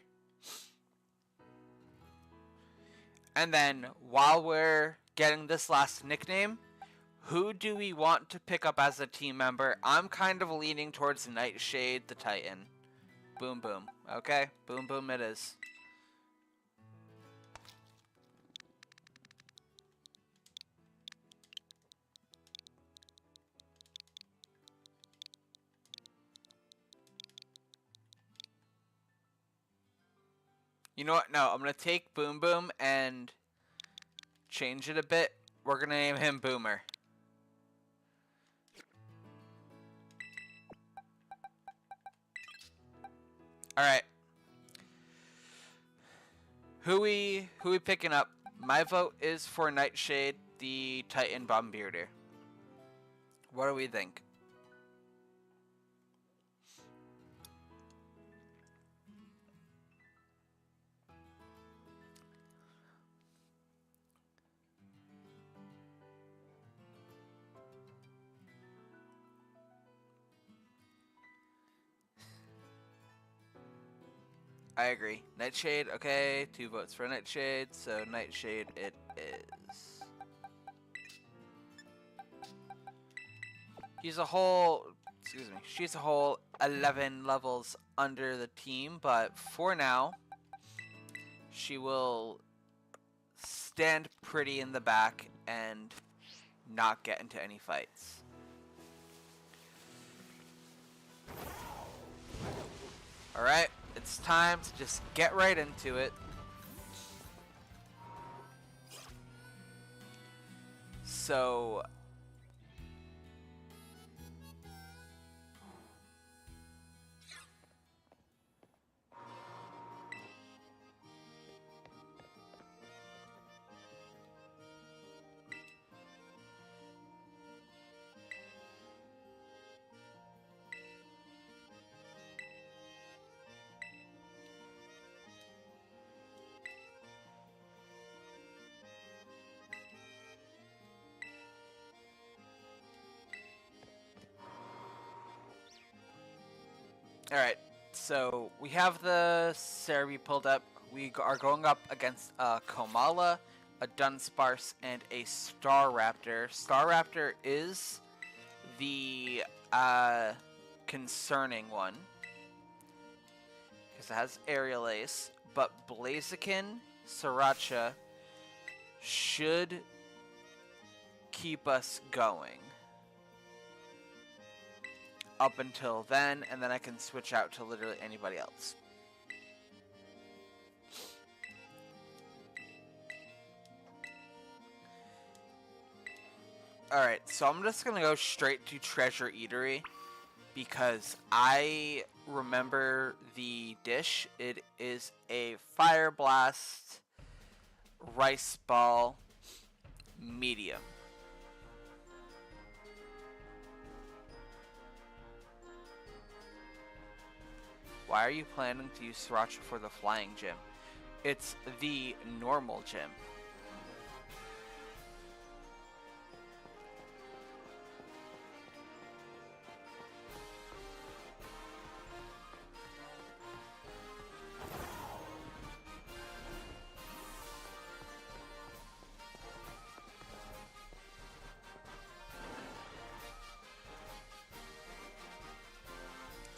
And then, while we're getting this last nickname, who do we want to pick up as a team member? I'm kind of leaning towards Nightshade the Titan. Boom Boom. Okay, Boom Boom it is. You know what? No, I'm going to take Boom Boom and change it a bit. We're going to name him Boomer. Alright. Who we picking up? My vote is for Nightshade, the Titan Bombearder. What do we think? I agree. Nightshade, okay. 2 votes for Nightshade, so Nightshade it is. She's a whole 11 levels under the team, but for now, she will stand pretty in the back and not get into any fights. Alright. It's time to just get right into it. So alright, so we have the Cerebi pulled up. We are going up against a Komala, a Dunsparce, and a Staraptor. Staraptor is the concerning one, because it has Aerial Ace, but Blaziken, Sriracha should keep us going up until then, and then I can switch out to literally anybody else. Alright, so I'm just gonna go straight to Treasure Eatery because I remember the dish. It is a Fire Blast Rice Ball medium. Why are you planning to use Sriracha for the flying gym? It's the normal gym.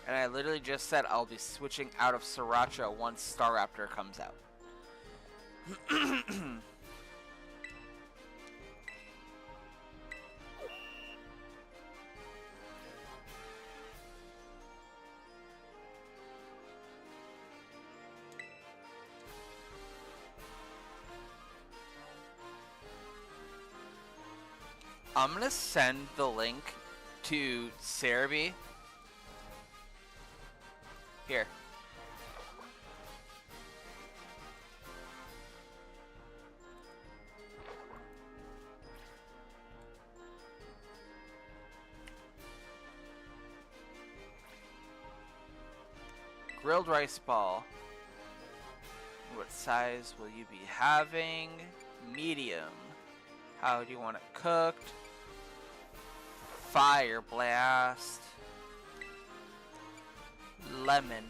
And I literally just said I'll be switching out of Sriracha once Staraptor comes out. I'm gonna send the link to Cerebi. Here. Grilled rice ball. What size will you be having? Medium. How do you want it cooked? Fire blast. Lemon.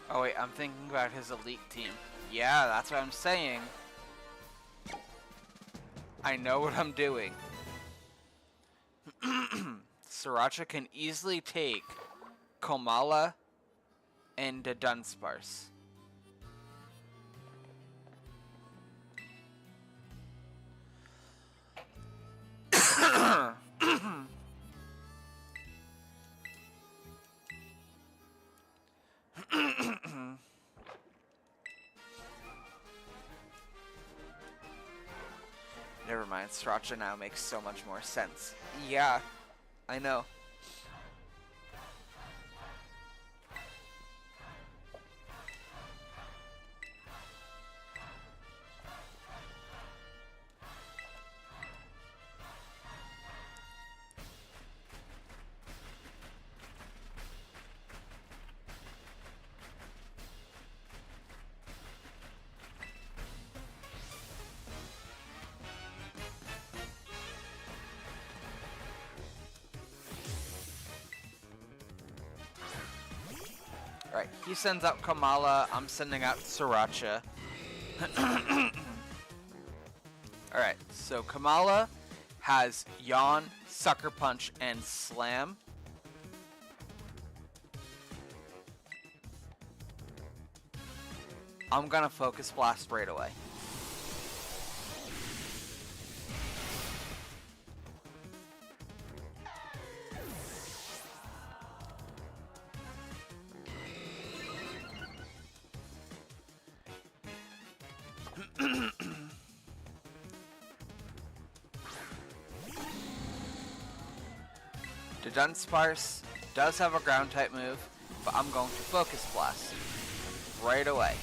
Oh wait, I'm thinking about his elite team. Yeah, that's what I'm saying. I know what I'm doing. Sriracha can easily take Komala and Dunsparce. Never mind, Sriracha now makes so much more sense. Yeah, I know. Alright, he sends out Kamala, I'm sending out Sriracha. Alright, so Kamala has Yawn, Sucker Punch, and Slam. I'm gonna Focus Blast right away. The Dunsparce does have a ground type move, but I'm going to Focus Blast right away.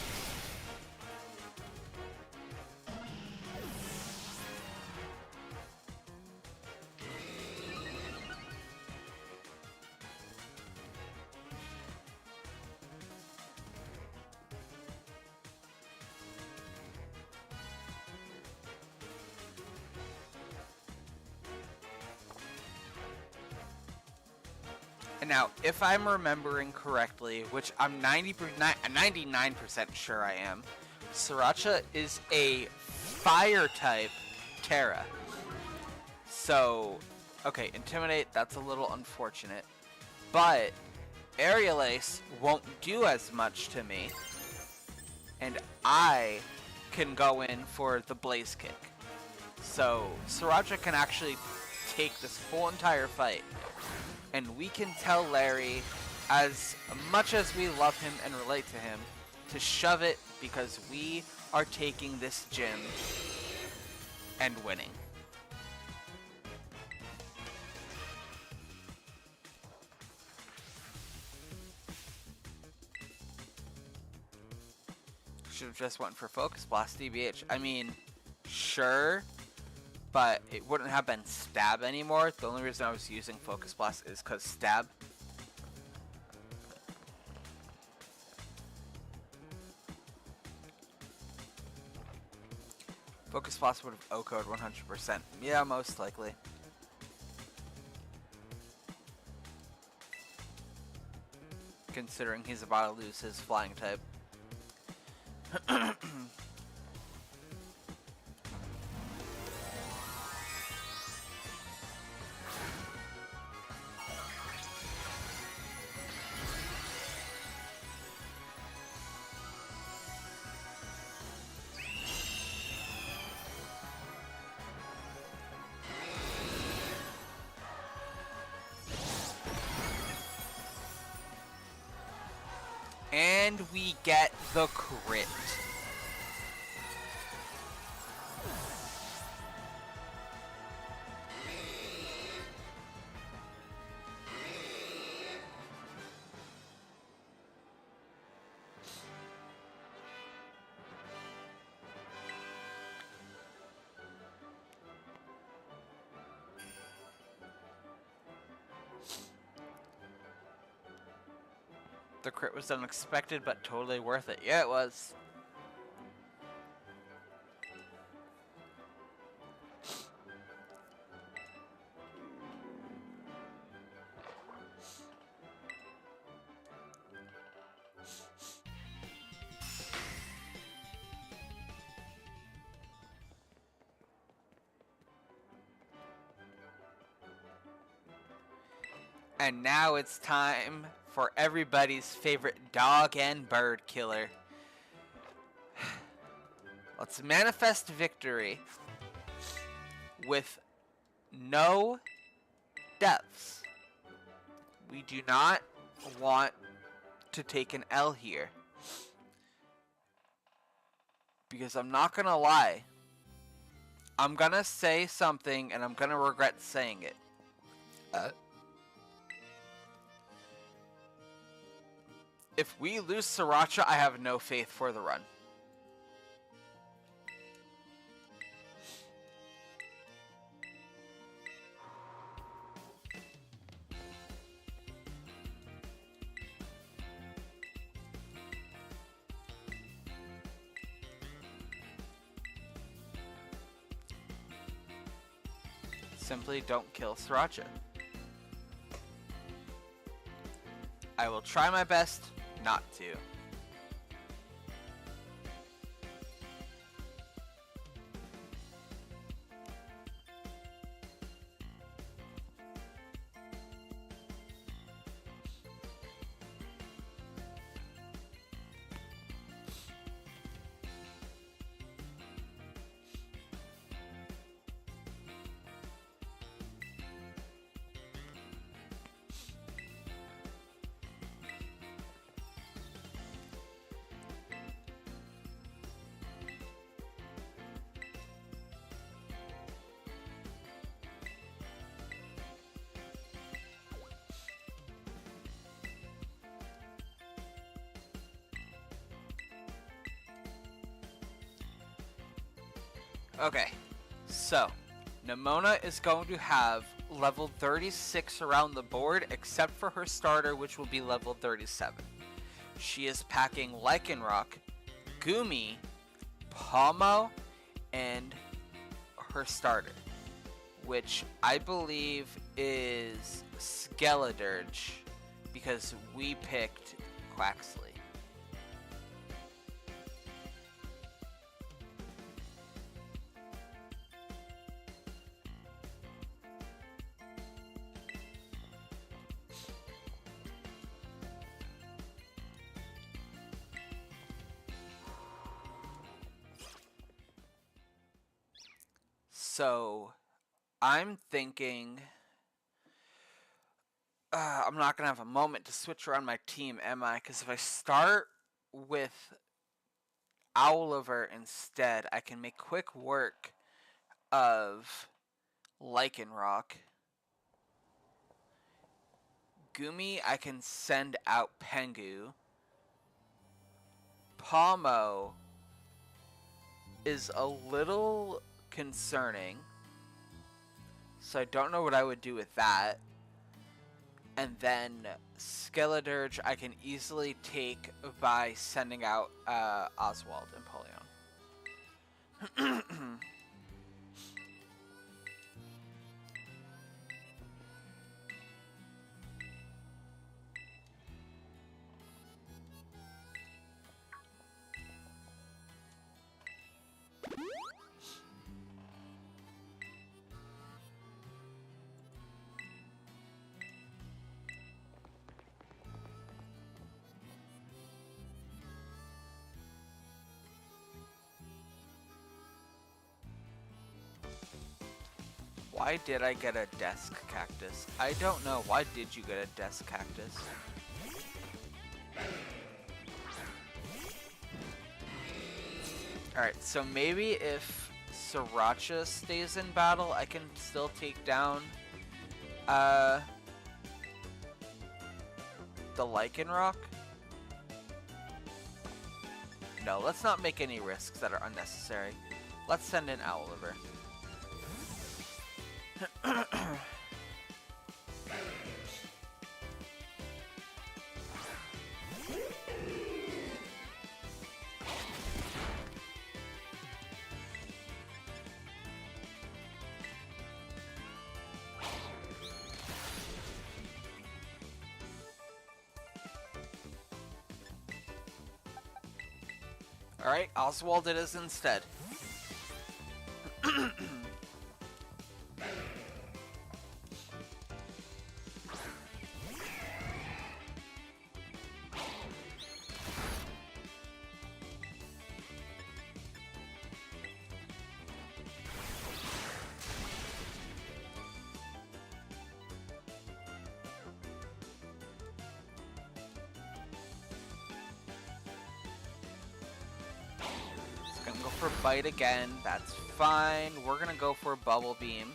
Now, if I'm remembering correctly, which I'm 99% sure I am, Sriracha is a fire type Terra. So, okay, Intimidate, that's a little unfortunate. But Aerial Ace won't do as much to me. And I can go in for the Blaze Kick. So, Sriracha can actually take this whole entire fight. And we can tell Larry, as much as we love him and relate to him, to shove it because we are taking this gym and winning. Should have just went for Focus Blast DBH. I mean, sure. But it wouldn't have been Stab anymore. The only reason I was using Focus Blast is because Stab. Focus Blast would have OHKO'd 100%. Yeah, most likely. Considering he's about to lose his flying type. And we get the crit. The crit was unexpected, but totally worth it. Yeah, it was. And now it's time for everybody's favorite dog and bird killer. Let's manifest victory with no deaths. We do not want to take an L here. Because I'm not gonna lie. I'm gonna say something and I'm gonna regret saying it. If we lose Sriracha, I have no faith for the run. Simply don't kill Sriracha. I will try my best not to. Okay, so Nemona is going to have level 36 around the board, except for her starter, which will be level 37. She is packing Lycanroc, Gumi, Palmo, and her starter, which I believe is Skeledirge, because we picked Quaxley. So, I'm thinking I'm not going to have a moment to switch around my team, am I? Because if I start with Owliver instead, I can make quick work of Lycanroc. Gumi, I can send out Pengu. Palmo is a little concerning, so I don't know what I would do with that. And then Skeledirge I can easily take by sending out Oswald and Polion. Why did I get a desk cactus? I don't know. Why did you get a desk cactus? Alright, so maybe if Sriracha stays in battle, I can still take down the Lycanroc? No, let's not make any risks that are unnecessary. Let's send in Owliver. Alright, Oswald it is instead. Gonna go for Bite again, that's fine. We're gonna go for Bubble Beam.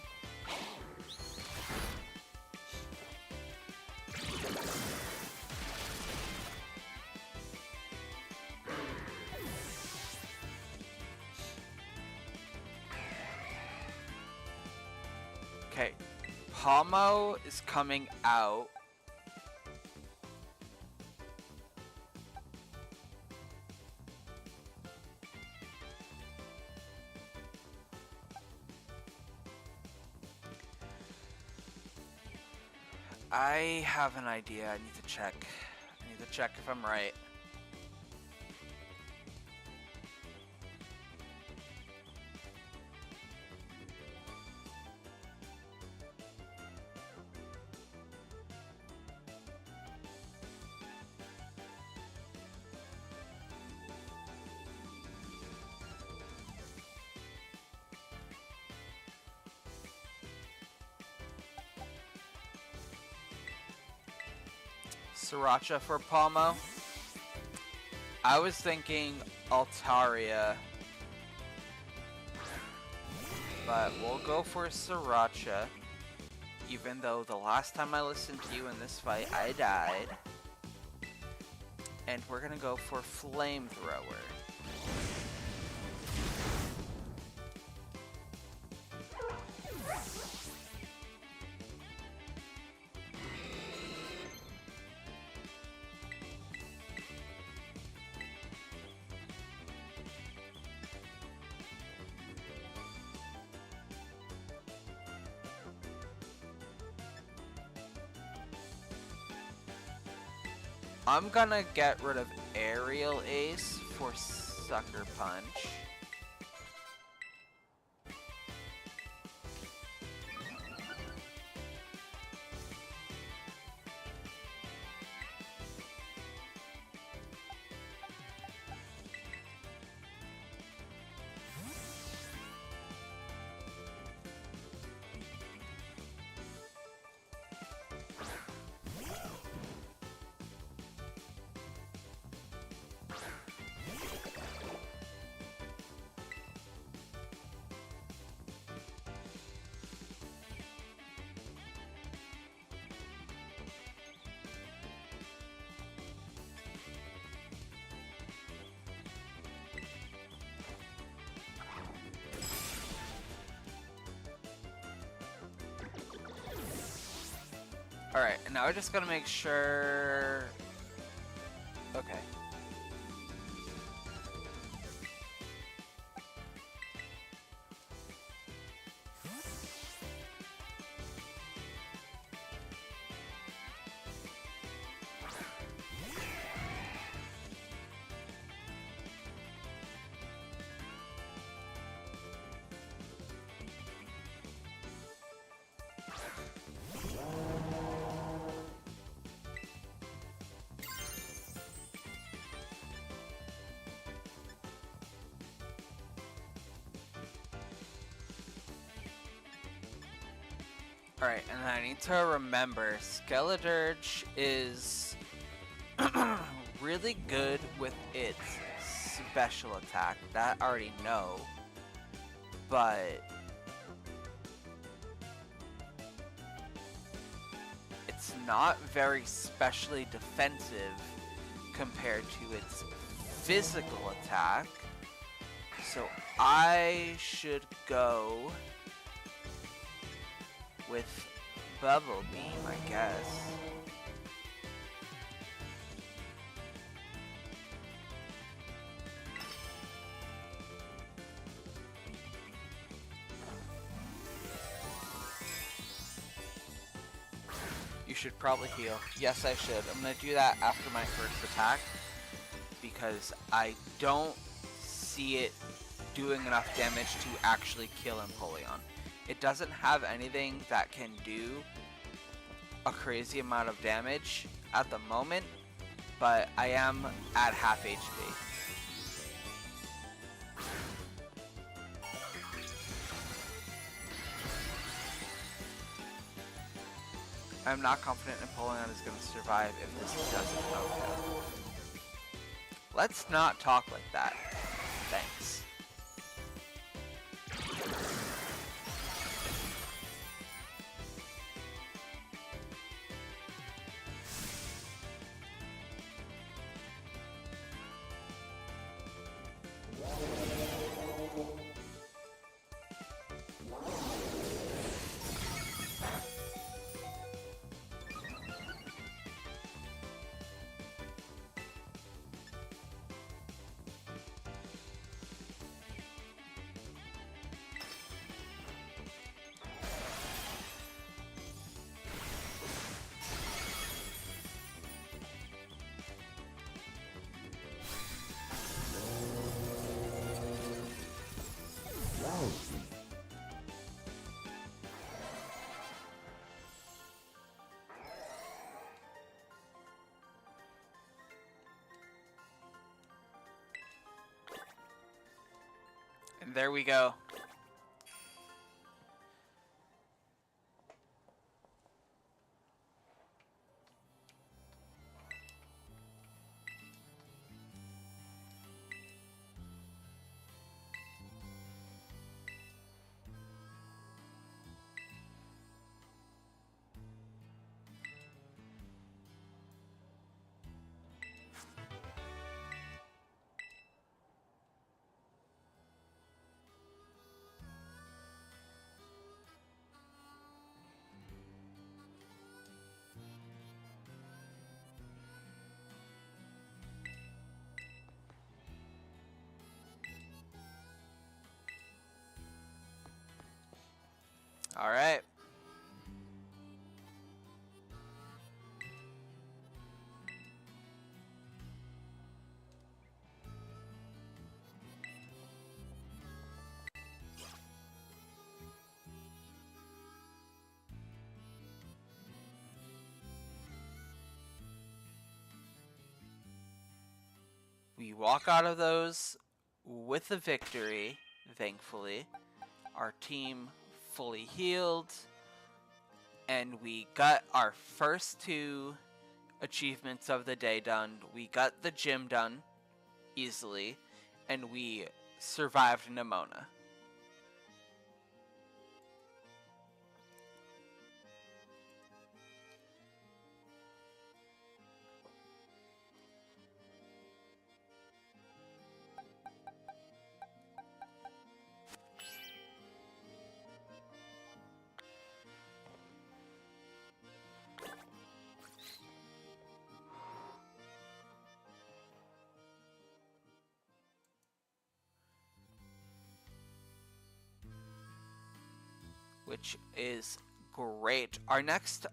Okay, Pomo is coming out. I have an idea. I need to check. I need to check if I'm right. Sriracha for Pomo. I was thinking Altaria, but we'll go for Sriracha, even though the last time I listened to you in this fight, I died. And we're gonna go for Flamethrower. I'm gonna get rid of Aerial Ace for Sucker Punch. Alright, and now I just gotta make sure... Okay. Alright, and I need to remember, Skeledirge is really good with its special attack. That I already know. But it's not very specially defensive compared to its physical attack. So I should go with Bubble Beam, I guess. You should probably heal. Yes, I should. I'm gonna do that after my first attack because I don't see it doing enough damage to actually kill Empoleon. It doesn't have anything that can do a crazy amount of damage at the moment, but I am at half HP. I'm not confident Empoleon is going to survive if this doesn't. Okay. Let's not talk like that. Thanks. And there we go. All right. We walk out of those with a victory, thankfully. Our team fully healed, and we got our first two achievements of the day done. We got the gym done easily, and we survived Nemona. Which is great. Our next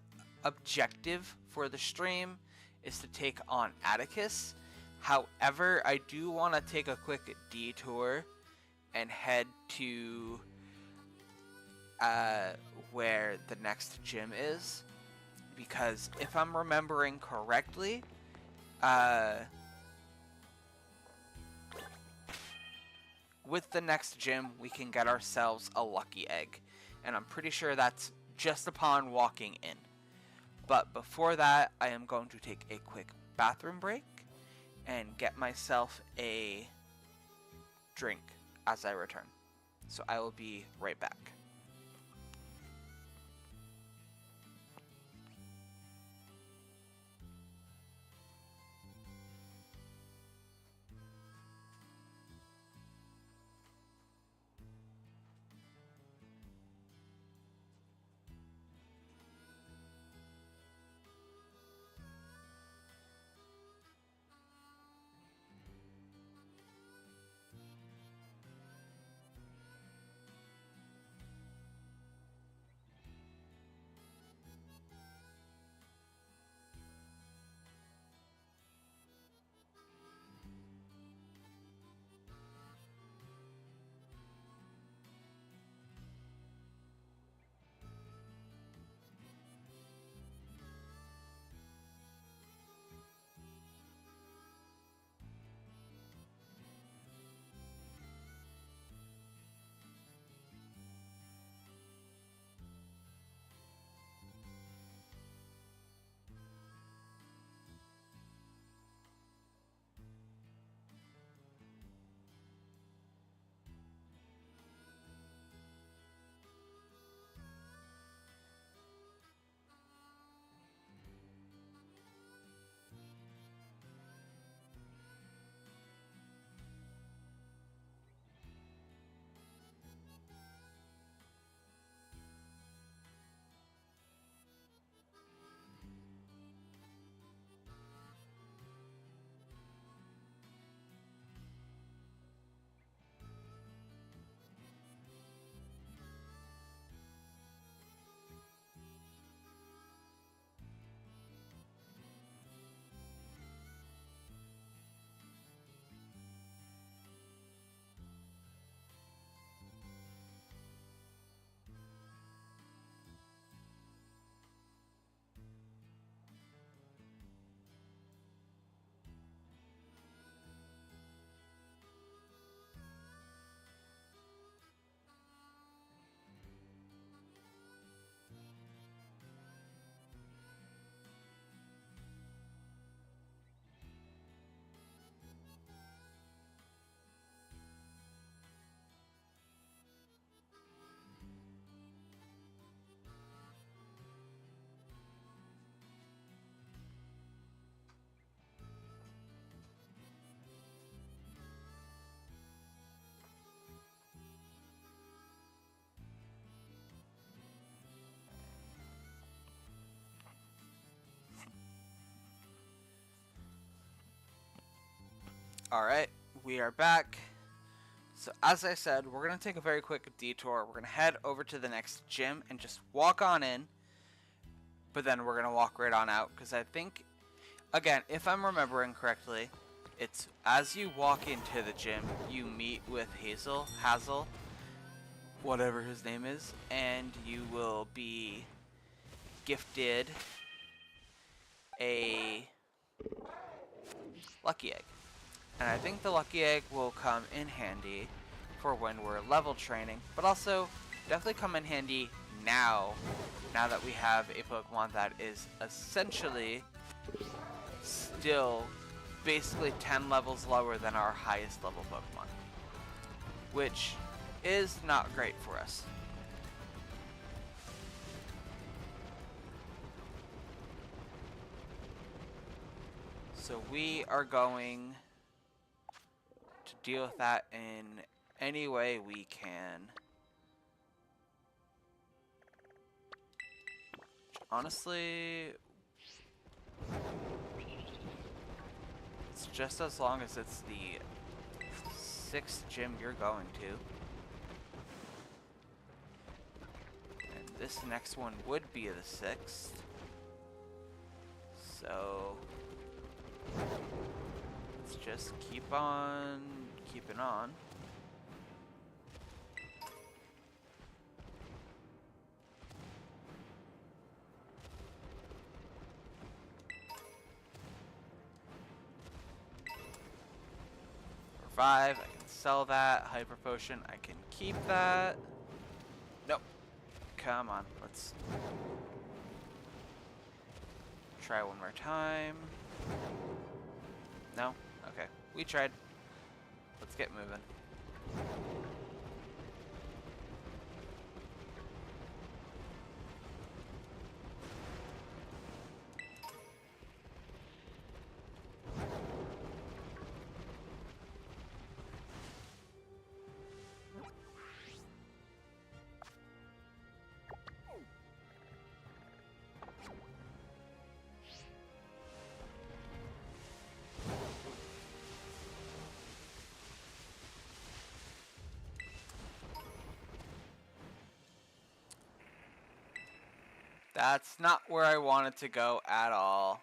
objective for the stream is to take on Atticus. However, I do want to take a quick detour and head to where the next gym is, because if I'm remembering correctly, with the next gym we can get ourselves a lucky egg. And I'm pretty sure that's just upon walking in. But before that, I am going to take a quick bathroom break and get myself a drink as I return. So I will be right back. Alright, we are back. So as I said, we're going to take a very quick detour. We're going to head over to the next gym and just walk on in. But then we're going to walk right on out. Because I think, again, if I'm remembering correctly, it's as you walk into the gym, you meet with Hazel, whatever his name is. And you will be gifted a lucky egg. And I think the lucky egg will come in handy for when we're level training, but also definitely come in handy now that we have a Pokemon that is essentially still basically 10 levels lower than our highest level Pokemon, which is not great for us. So we are going to deal with that in any way we can. Honestly, it's just as long as it's the 6th gym you're going to. And this next one would be the 6th. So let's just keep on keeping on. Revive, I can sell that. Hyper Potion, I can keep that. Nope. Come on, let's try one more time. No? Okay, we tried. Let's get moving. That's not where I wanted to go at all.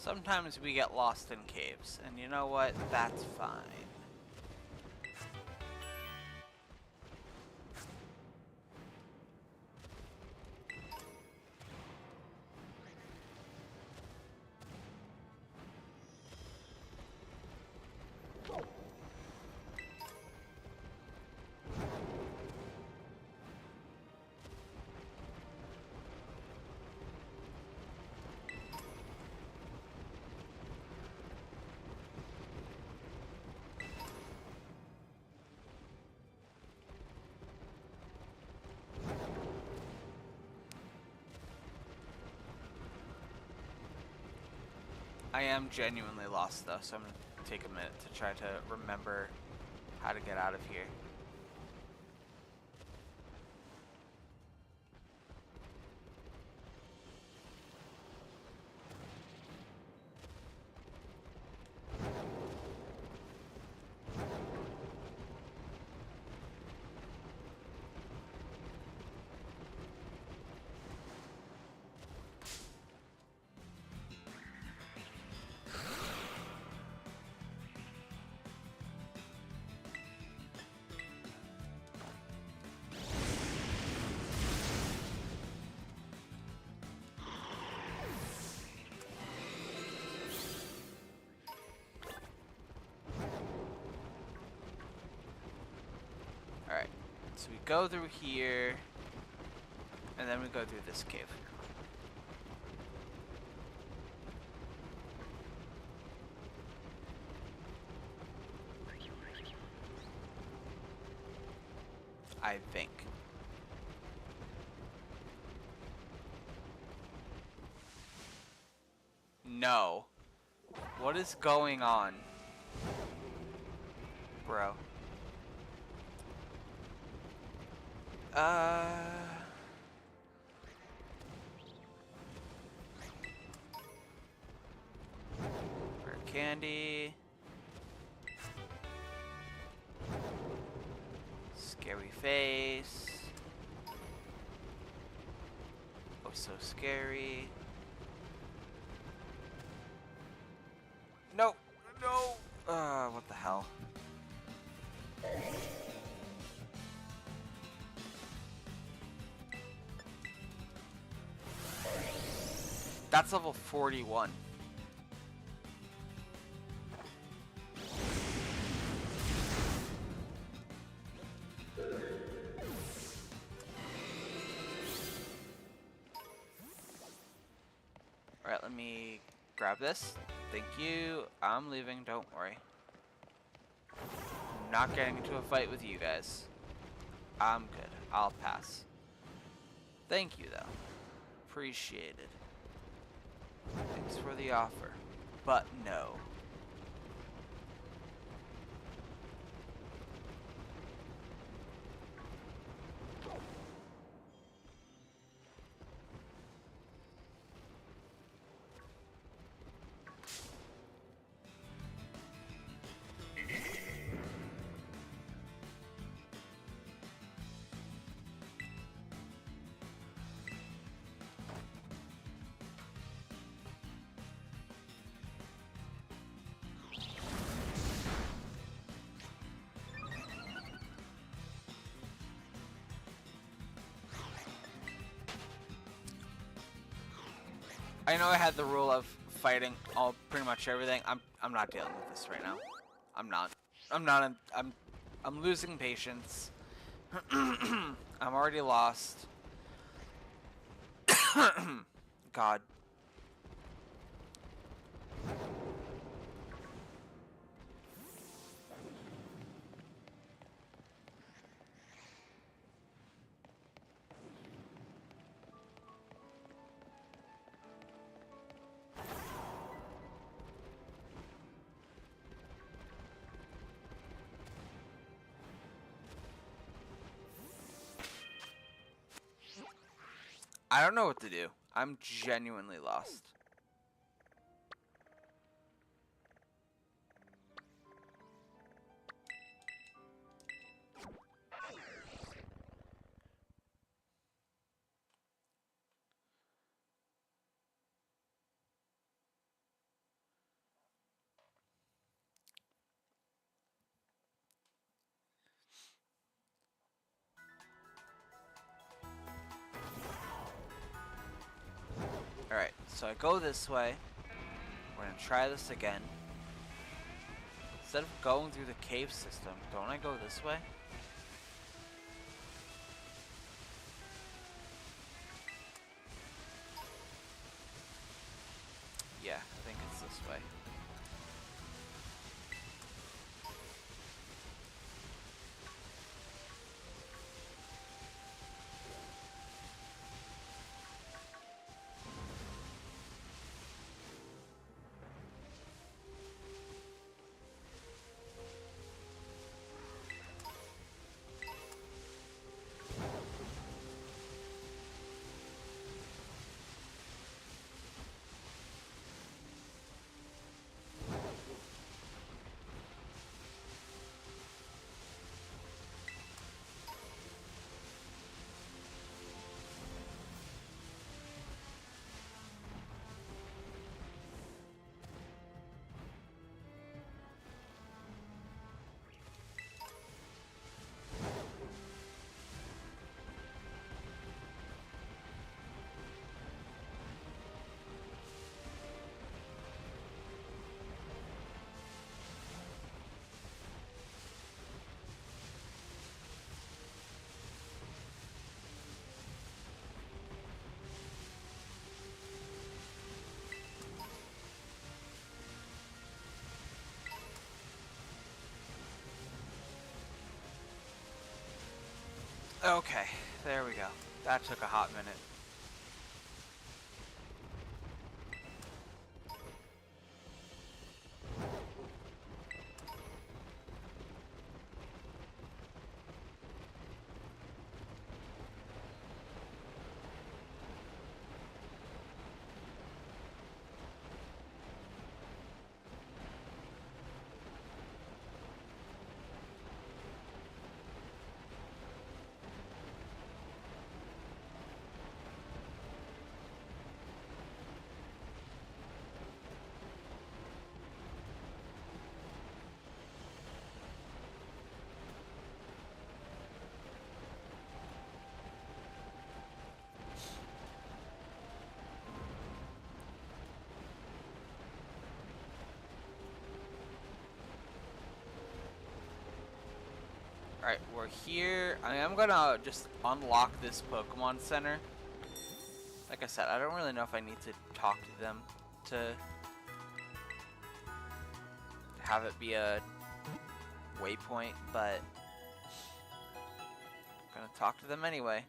Sometimes we get lost in caves, and you know what? That's fine. I am genuinely lost though, so I'm going to take a minute to try to remember how to get out of here. Alright, so we go through here, and then we go through this cave. I think. No. What is going on? Bro. Rare candy. Scary face. Oh, so scary. No, no. What the hell? That's level 41. Alright, let me grab this. Thank you. I'm leaving, don't worry. I'm not getting into a fight with you guys. I'm good. I'll pass. Thank you, though. Appreciated. Thanks for the offer. But no. I know I had the rule of fighting all pretty much everything. I'm not dealing with this right now. I'm not. I'm losing patience. I'm already lost. God. I don't know what to do. I'm genuinely lost. Alright, so I go this way. We're gonna try this again. Instead of going through the cave system, don't I go this way? Yeah, I think it's this way. Okay, there we go. That took a hot minute. Alright, we're here. I am gonna just unlock this Pokemon Center. Like I said, I don't really know if I need to talk to them to have it be a waypoint, but I'm gonna talk to them anyway.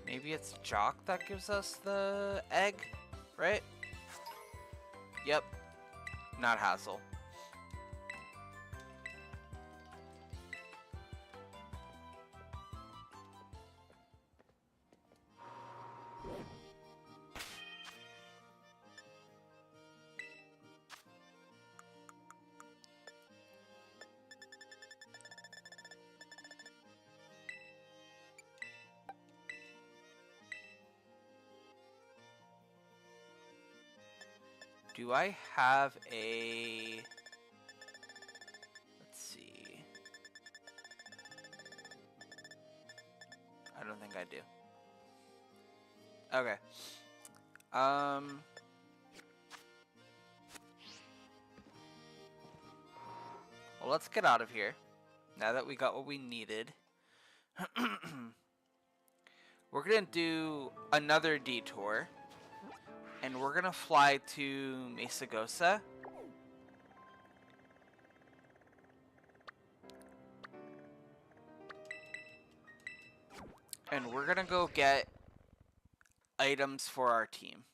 Maybe it's Jock that gives us the egg, right? Yep, not Hassel. Do I have a... Let's see. I don't think I do. Okay. Well, let's get out of here. Now that we got what we needed. We're gonna do another detour. And we're gonna fly to Mesagosa. And we're gonna go get items for our team.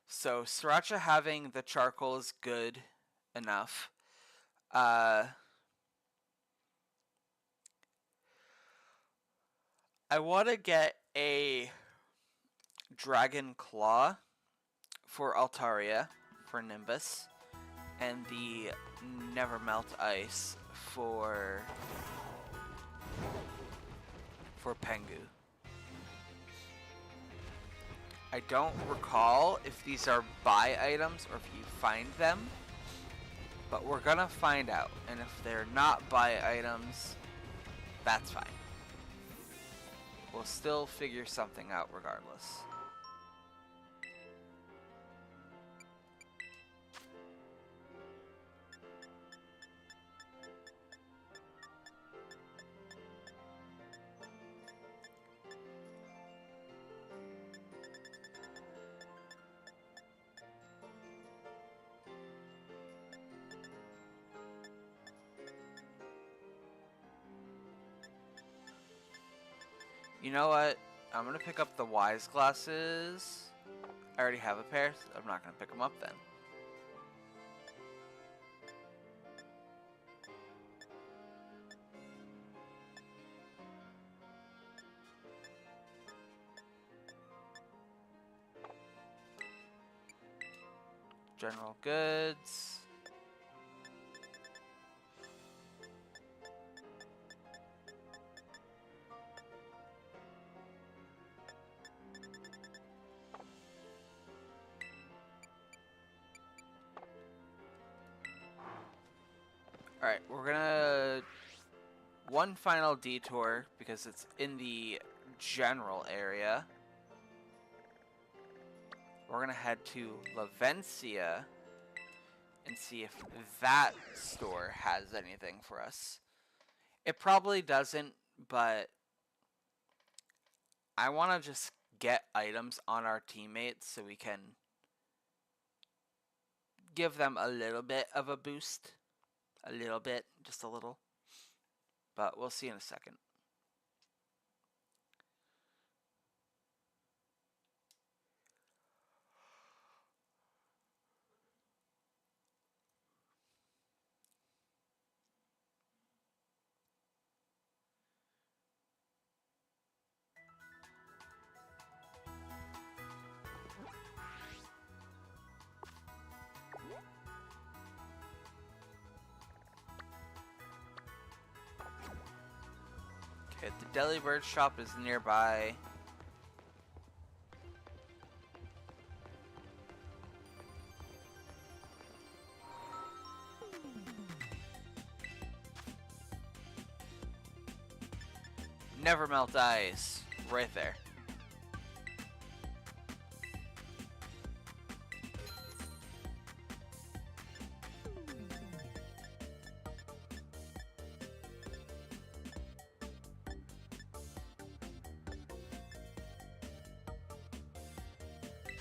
So Sriracha having the charcoal is good enough. I want to get a Dragon Claw for Altaria, for Nimbus, and the Never Melt Ice for Pengu. I don't recall if these are buy items or if you find them, but we're gonna find out. And if they're not buy items, that's fine. We'll still figure something out regardless. You know what? I'm gonna pick up the Wise glasses. I already have a pair, so I'm not gonna pick them up then. General goods. Alright, we're gonna... One final detour, because it's in the general area. We're gonna head to Lavencia and see if that store has anything for us. It probably doesn't, but I want to just get items on our teammates so we can give them a little bit of a boost. A little bit, just a little. But we'll see in a second. Okay, the Delibird shop is nearby. Never Melt Ice, right there.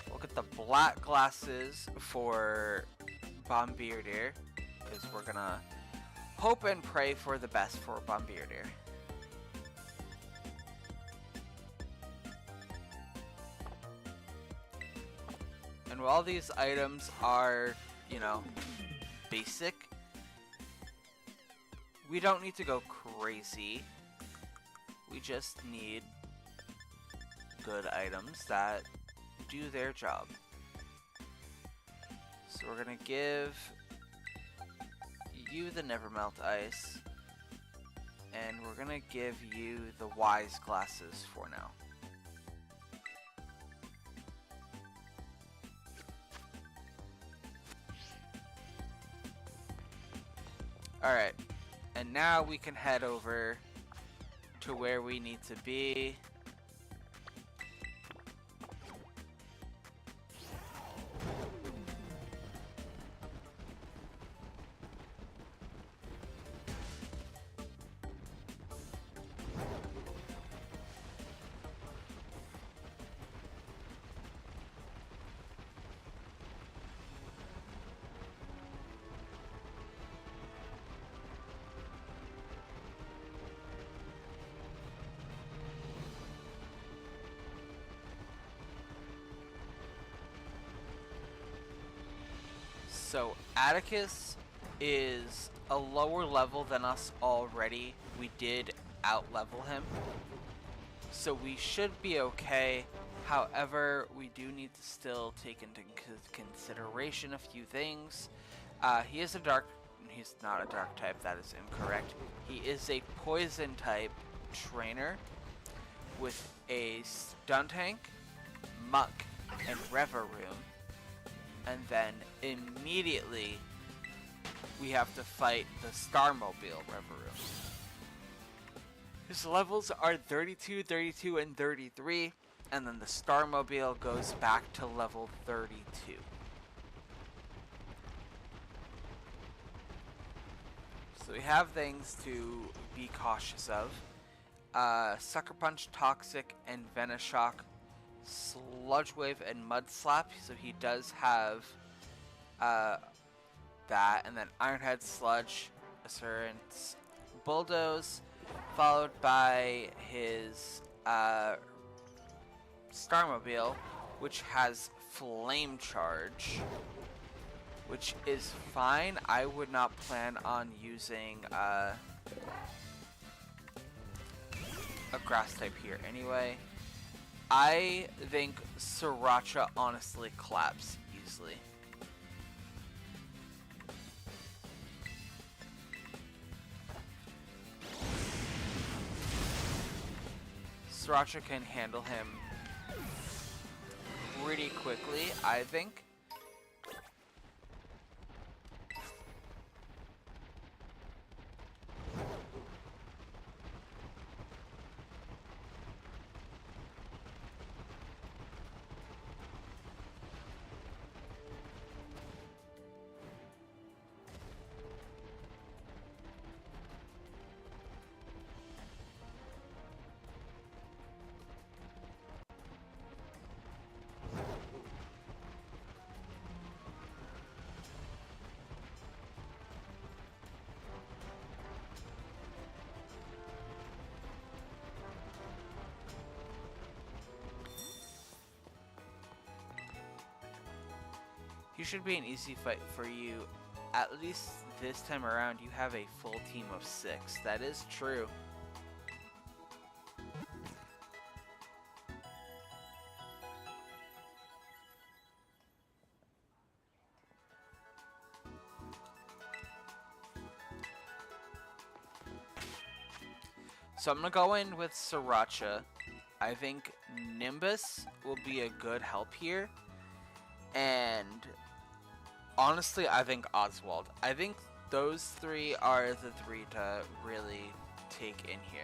We'll get the black glasses for Bombirdier, because we're gonna hope and pray for the best for Bombirdier. And while these items are, you know, basic, we don't need to go crazy. We just need good items that do their job. So we're gonna give you the Never Melt Ice and we're gonna give you the wise glasses for now. Alright, and now we can head over to where we need to be. So Atticus is a lower level than us already. We did out-level him, so we should be okay. However, we do need to still take into consideration a few things. He is a dark... He's not a dark type, that is incorrect. He is a poison type trainer with a stun tank, muck, and Reveroom. And then immediately we have to fight the Starmobile Reveroom. His levels are 32, 32, and 33, and then the Starmobile goes back to level 32. So we have things to be cautious of. Sucker Punch, Toxic, and Venoshock, Sludge Wave, and Mud Slap, so he does have that, and then Ironhead, Sludge, Assurance, Bulldoze, followed by his Starmobile, which has Flame Charge, which is fine. I would not plan on using a Grass type here anyway. I think Sriracha honestly claps easily. Sriracha can handle him pretty quickly, I think. He should be an easy fight for you. At least this time around, you have a full team of 6. That is true. So I'm gonna go in with Sriracha. I think Nimbus will be a good help here. And honestly, I think Oswald. I think those 3 are the 3 to really take in here.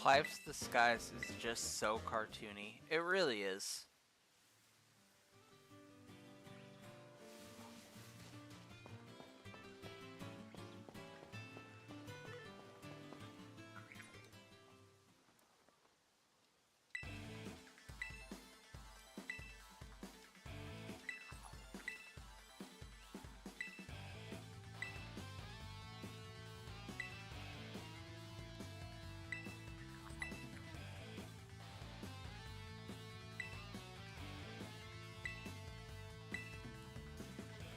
Clive's disguise is just so cartoony. It really is.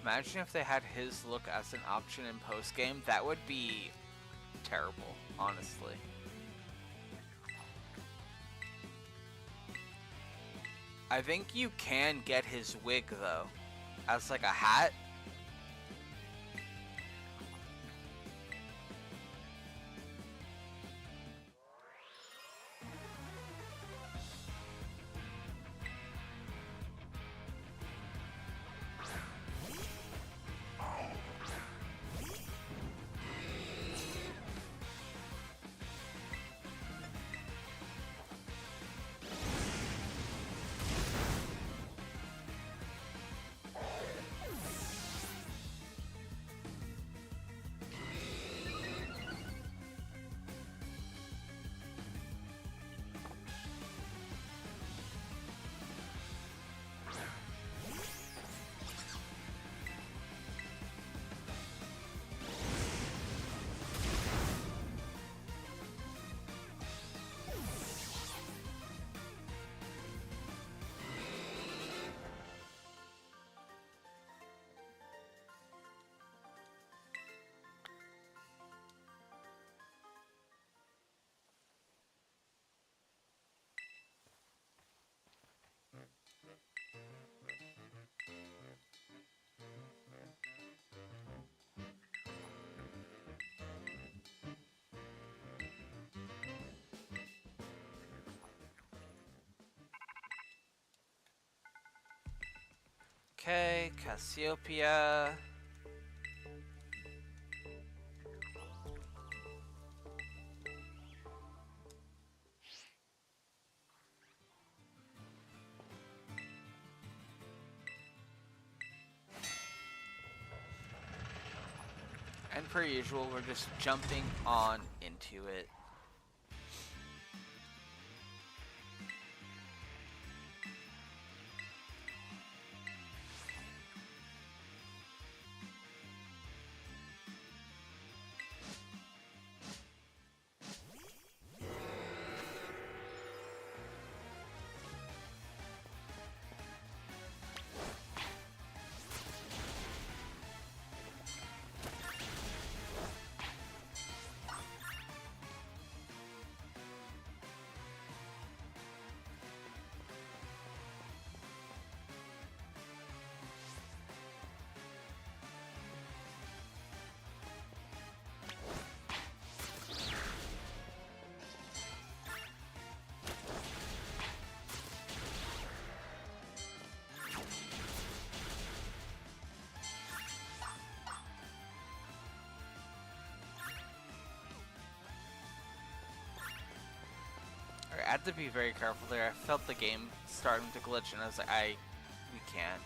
Imagine if they had his look as an option in post-game. That would be terrible, honestly. I think you can get his wig, though, as like a hat. Okay, Cassiopeia. And per usual, we're just jumping on into it. I had to be very careful there. I felt the game starting to glitch, and I was like, we can't.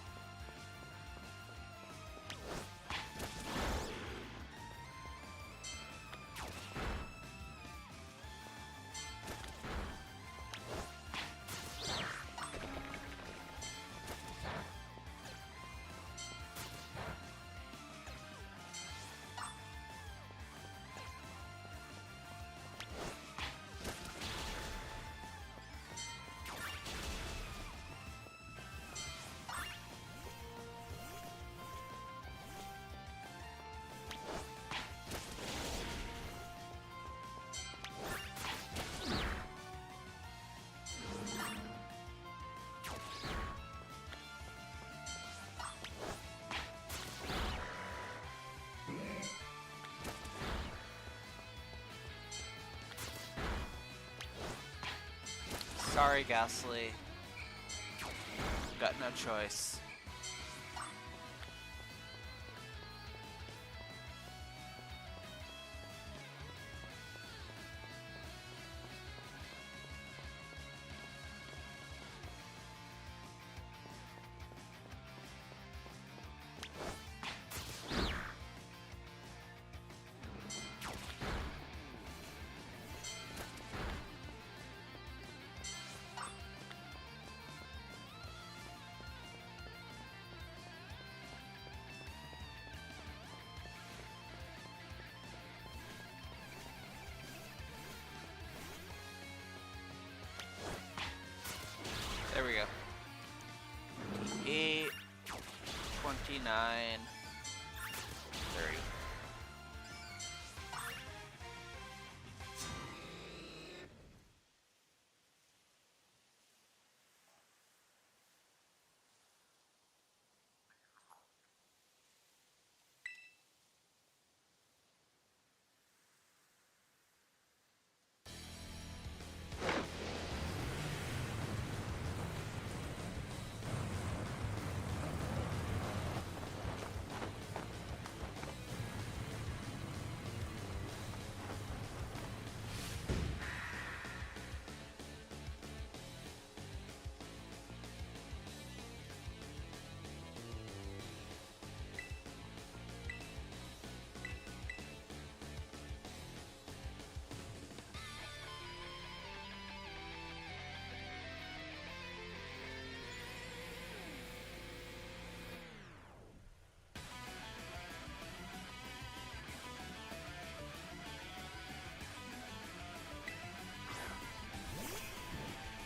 Sorry, Ghastly. Got no choice. we go. 8, 29, 30.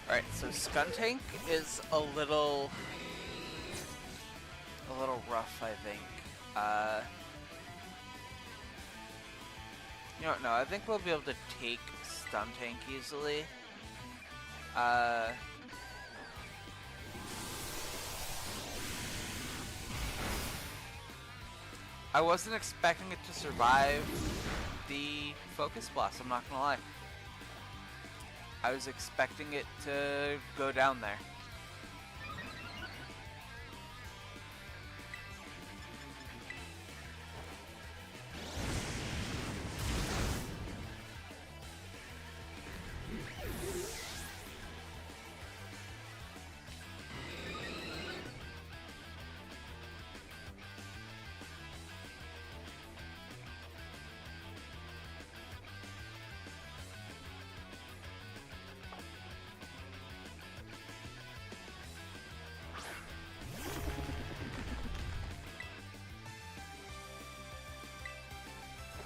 Alright, so Skuntank is a little rough, I think. You know what, no, I think we'll be able to take Stuntank easily. I wasn't expecting it to survive the Focus Blast, I'm not gonna lie. I was expecting it to go down there.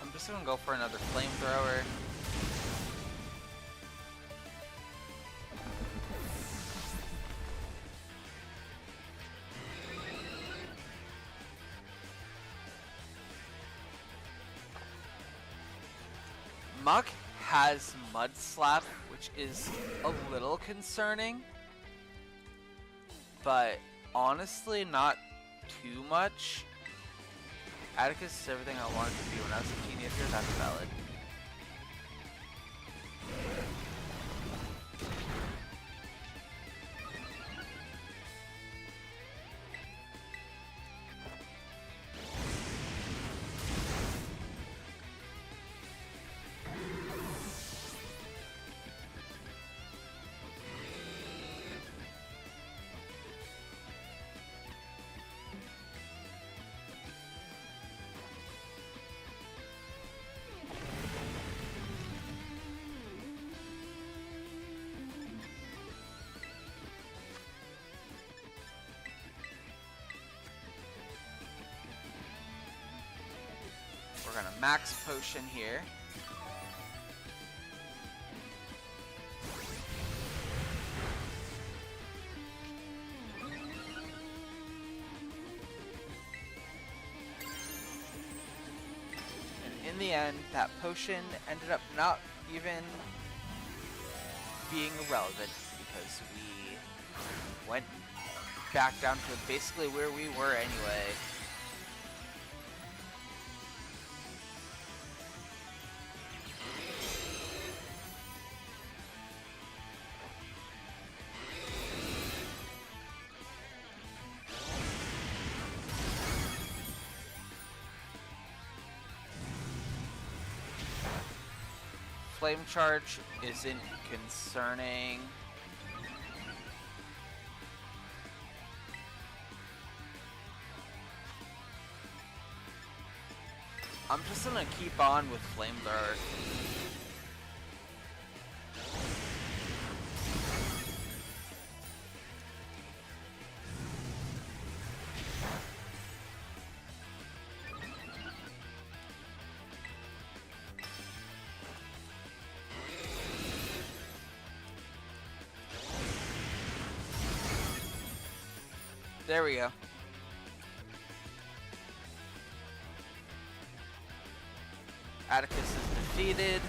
I'm just gonna go for another flamethrower. Muck has Mud Slap, which is a little concerning, but honestly not too much. Atticus is everything I wanted to be when I was a teenager, that's valid. We're gonna max potion here. And in the end, that potion ended up not even being irrelevant because we went back down to basically where we were anyway. Flame charge isn't concerning. I'm just gonna keep on with flamethrower. There we go. Atticus is defeated.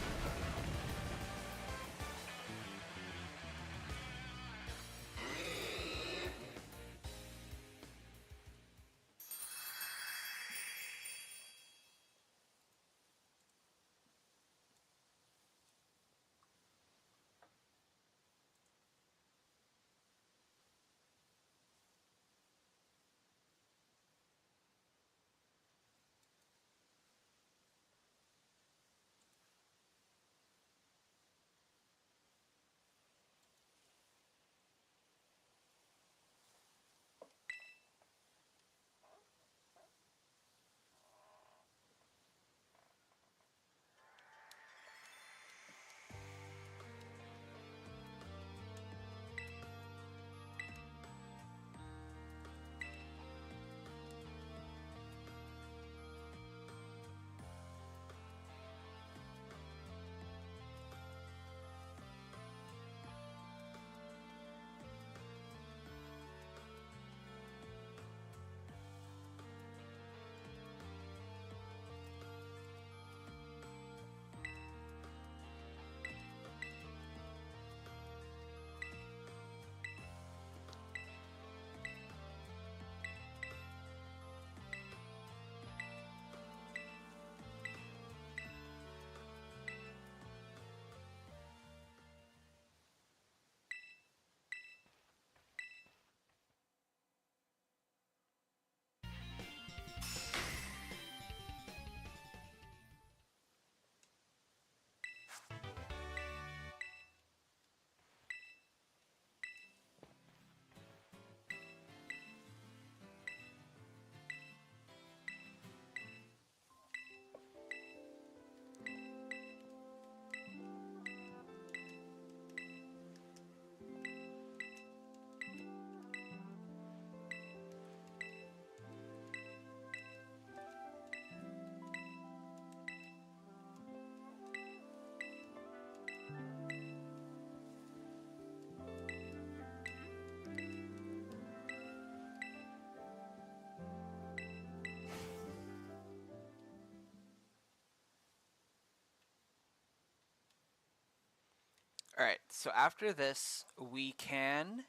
Alright, so after this, we can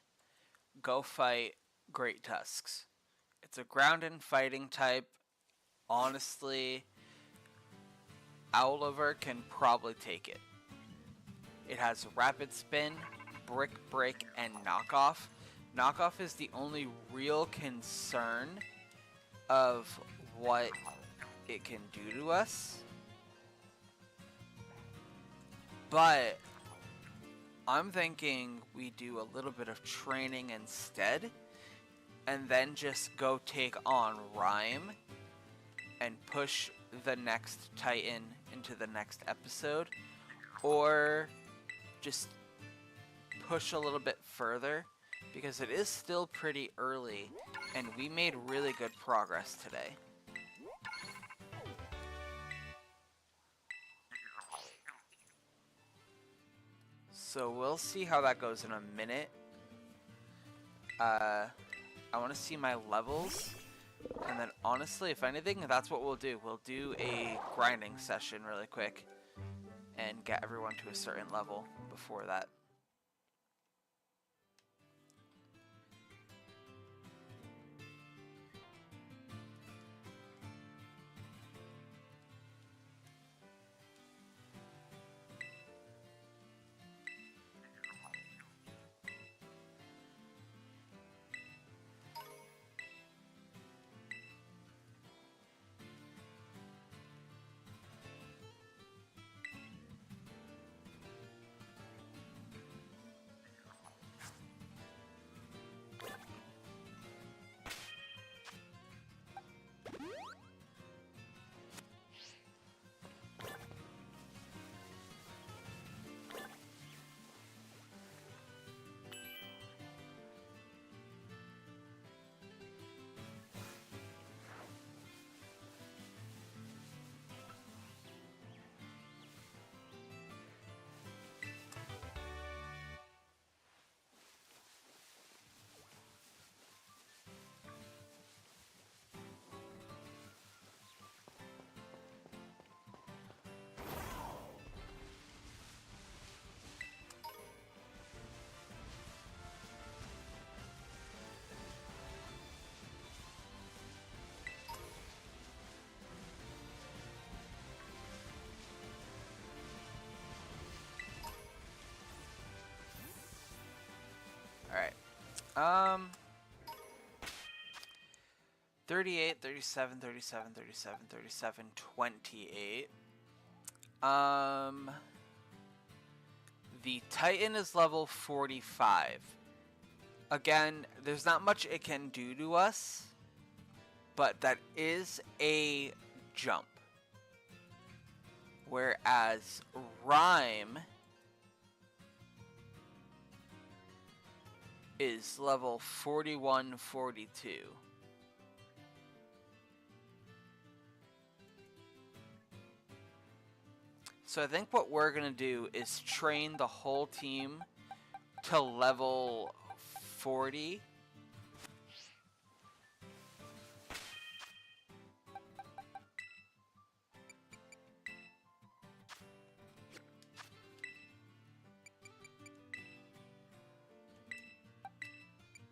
go fight Great Tusks. It's a ground and fighting type. Honestly, Oliver can probably take it. It has Rapid Spin, Brick Break, and Knockoff. Knockoff is the only real concern of what it can do to us. But I'm thinking we do a little bit of training instead, and then just go take on Rhyme and push the next Titan into the next episode, or just push a little bit further, because it is still pretty early and we made really good progress today. So we'll see how that goes in a minute. I want to see my levels, and then honestly, if anything, that's what we'll do. We'll do a grinding session really quick and get everyone to a certain level before that. Um, 38, 37, 37, 37, 37, 28. The Titan is level 45. Again, there's not much it can do to us, but that is a jump. Whereas Rhyme is level 41, 42. So I think what we're going to do is train the whole team to level 40.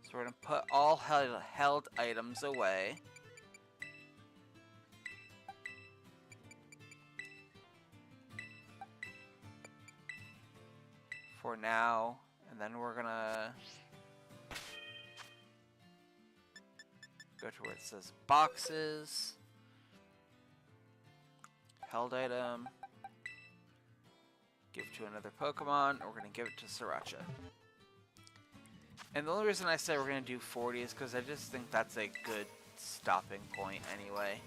So we're going to put all held items away. For now, and then we're gonna go to where it says boxes, held item, give to another Pokemon, or we're gonna give it to Sriracha. And the only reason I say we're gonna do 40 is because I just think that's a good stopping point anyway.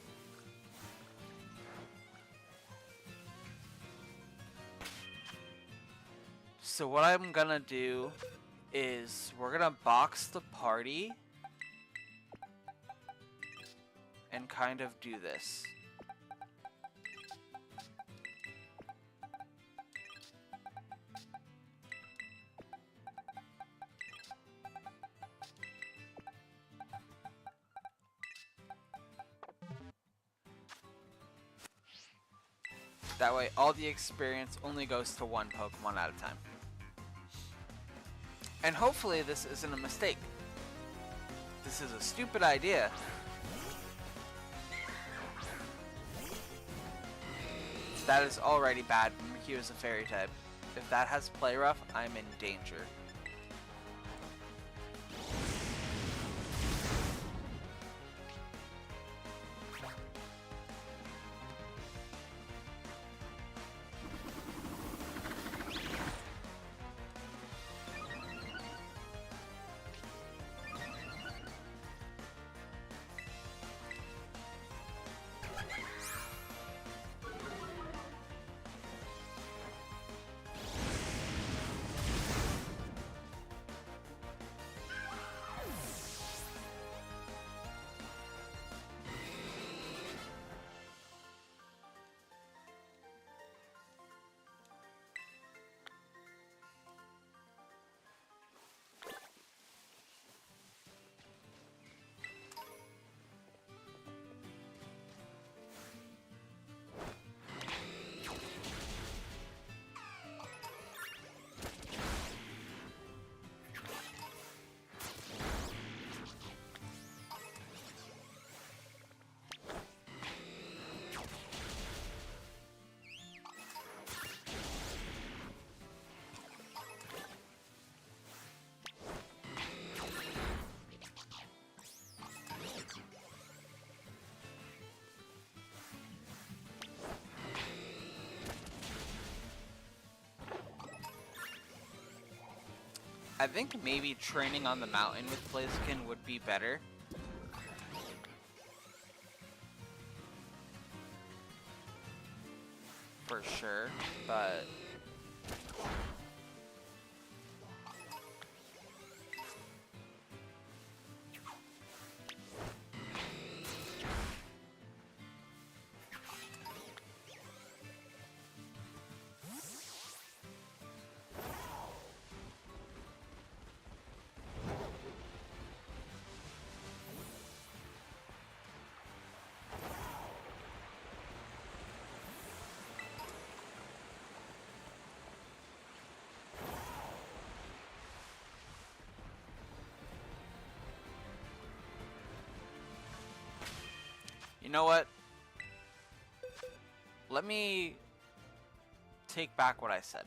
So what I'm gonna do is we're gonna box the party and kind of do this. That way all the experience only goes to one Pokemon at a time. And hopefully this isn't a mistake. This is a stupid idea. That is already bad. Mimikyu is a fairy type. If that has Play Rough, I'm in danger. I think maybe training on the mountain with Blaziken would be better. For sure, but... You know what? Let me take back what I said.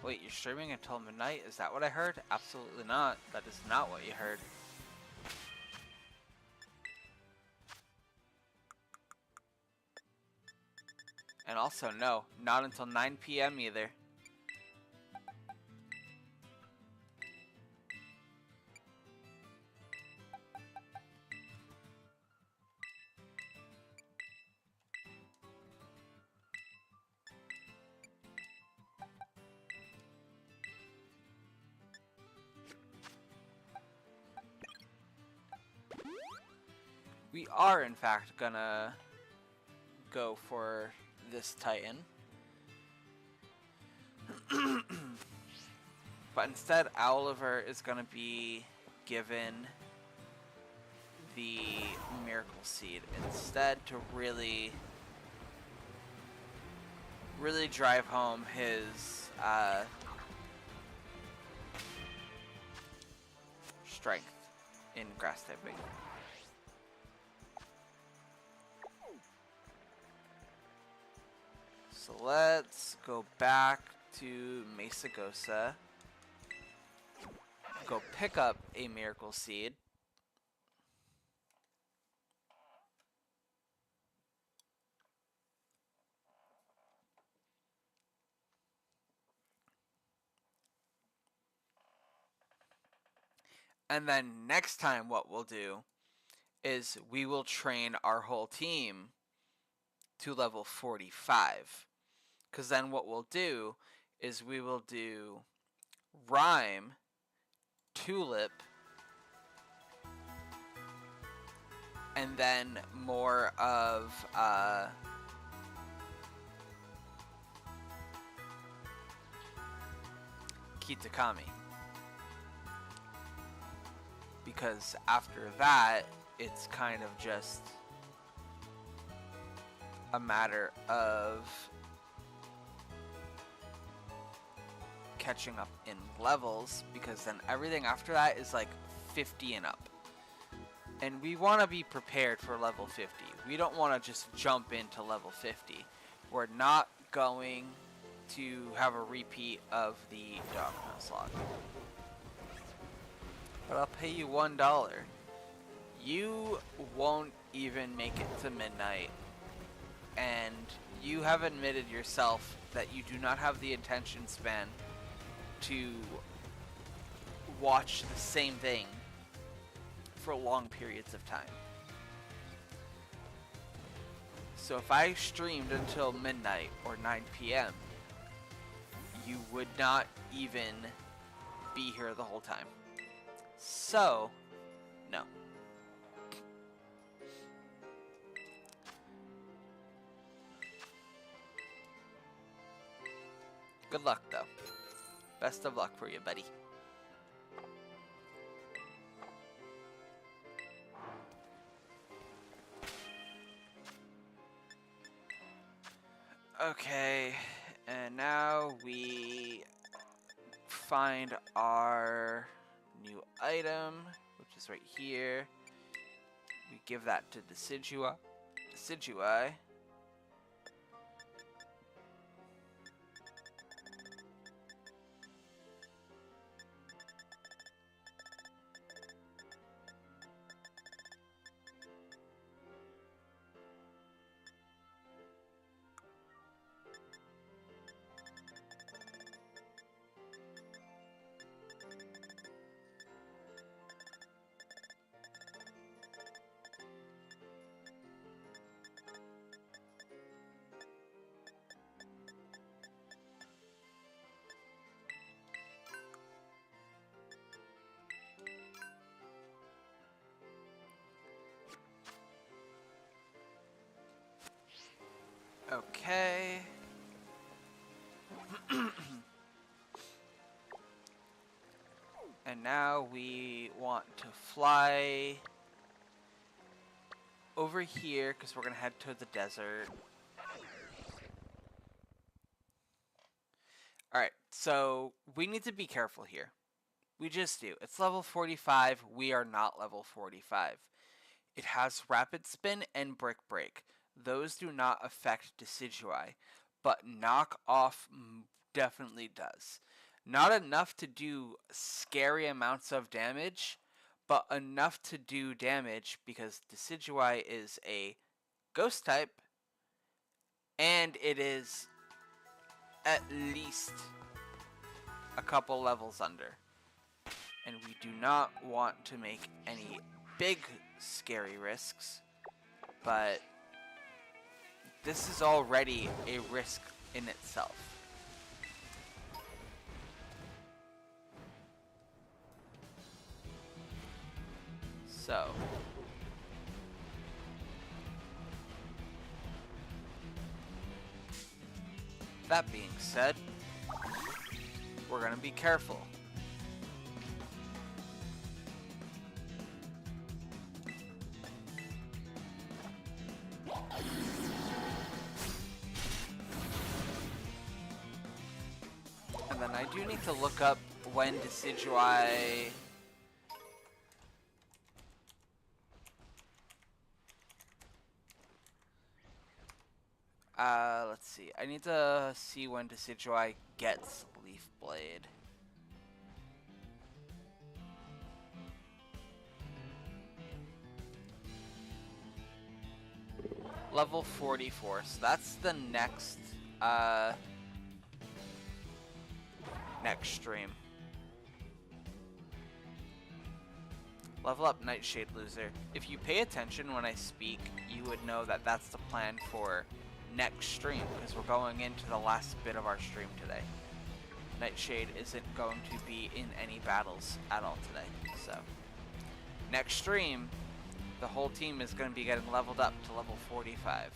Wait, you're streaming until midnight? Is that what I heard? Absolutely not. That is not what you heard. And also, no, not until 9 p.m. either. We are, in fact, gonna go for this Titan. But instead, Oliver is gonna be given the Miracle Seed instead to really drive home his strength in grass typing. So let's go back to Mesagosa, go pick up a Miracle Seed. And then next time what we'll do is we will train our whole team to level 45. Because then what we'll do is we will do Rhyme, Tulip, and then more of Kitakami. Because after that, it's kind of just a matter of catching up in levels, because then everything after that is like 50 and up. And we want to be prepared for level 50. We don't want to just jump into level 50. We're not going to have a repeat of the Dog Nuzlocke. But I'll pay you $1. You won't even make it to midnight. And you have admitted yourself that you do not have the attention span to watch the same thing for long periods of time. So if I streamed until midnight or 9 p.m., you would not even be here the whole time. So, no. Good luck, though. Best of luck for you, buddy. Okay, and now we find our new item, which is right here. We give that to Decidui. Okay. And now we want to fly over here because we're going to head to the desert. Alright, so we need to be careful here. We just do. It's level 45. We are not level 45. It has Rapid Spin and Brick Break. Those do not affect Decidui, but Knock Off definitely does. Not enough to do scary amounts of damage, but enough to do damage because Decidueye is a ghost type, and it is at least a couple levels under. And we do not want to make any big scary risks, but this is already a risk in itself. So, that being said, we're gonna be careful. And then I do need to look up when Decidueye... let's see. I need to see when Decidueye gets Leaf Blade. Level 44, so that's the next, next stream. Level up Nightshade, loser. If you pay attention when I speak, you would know that that's the plan for next stream, because we're going into the last bit of our stream today. Nightshade isn't going to be in any battles at all today, so next stream the whole team is going to be getting leveled up to level 45.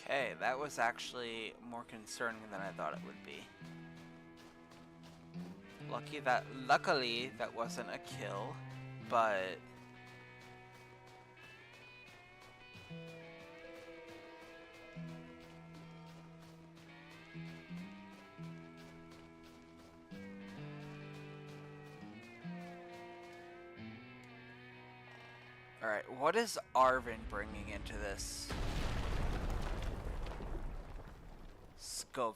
Okay, that was actually more concerning than I thought it would be. Luckily, that wasn't a kill, but... Alright, what is Arven bringing into this?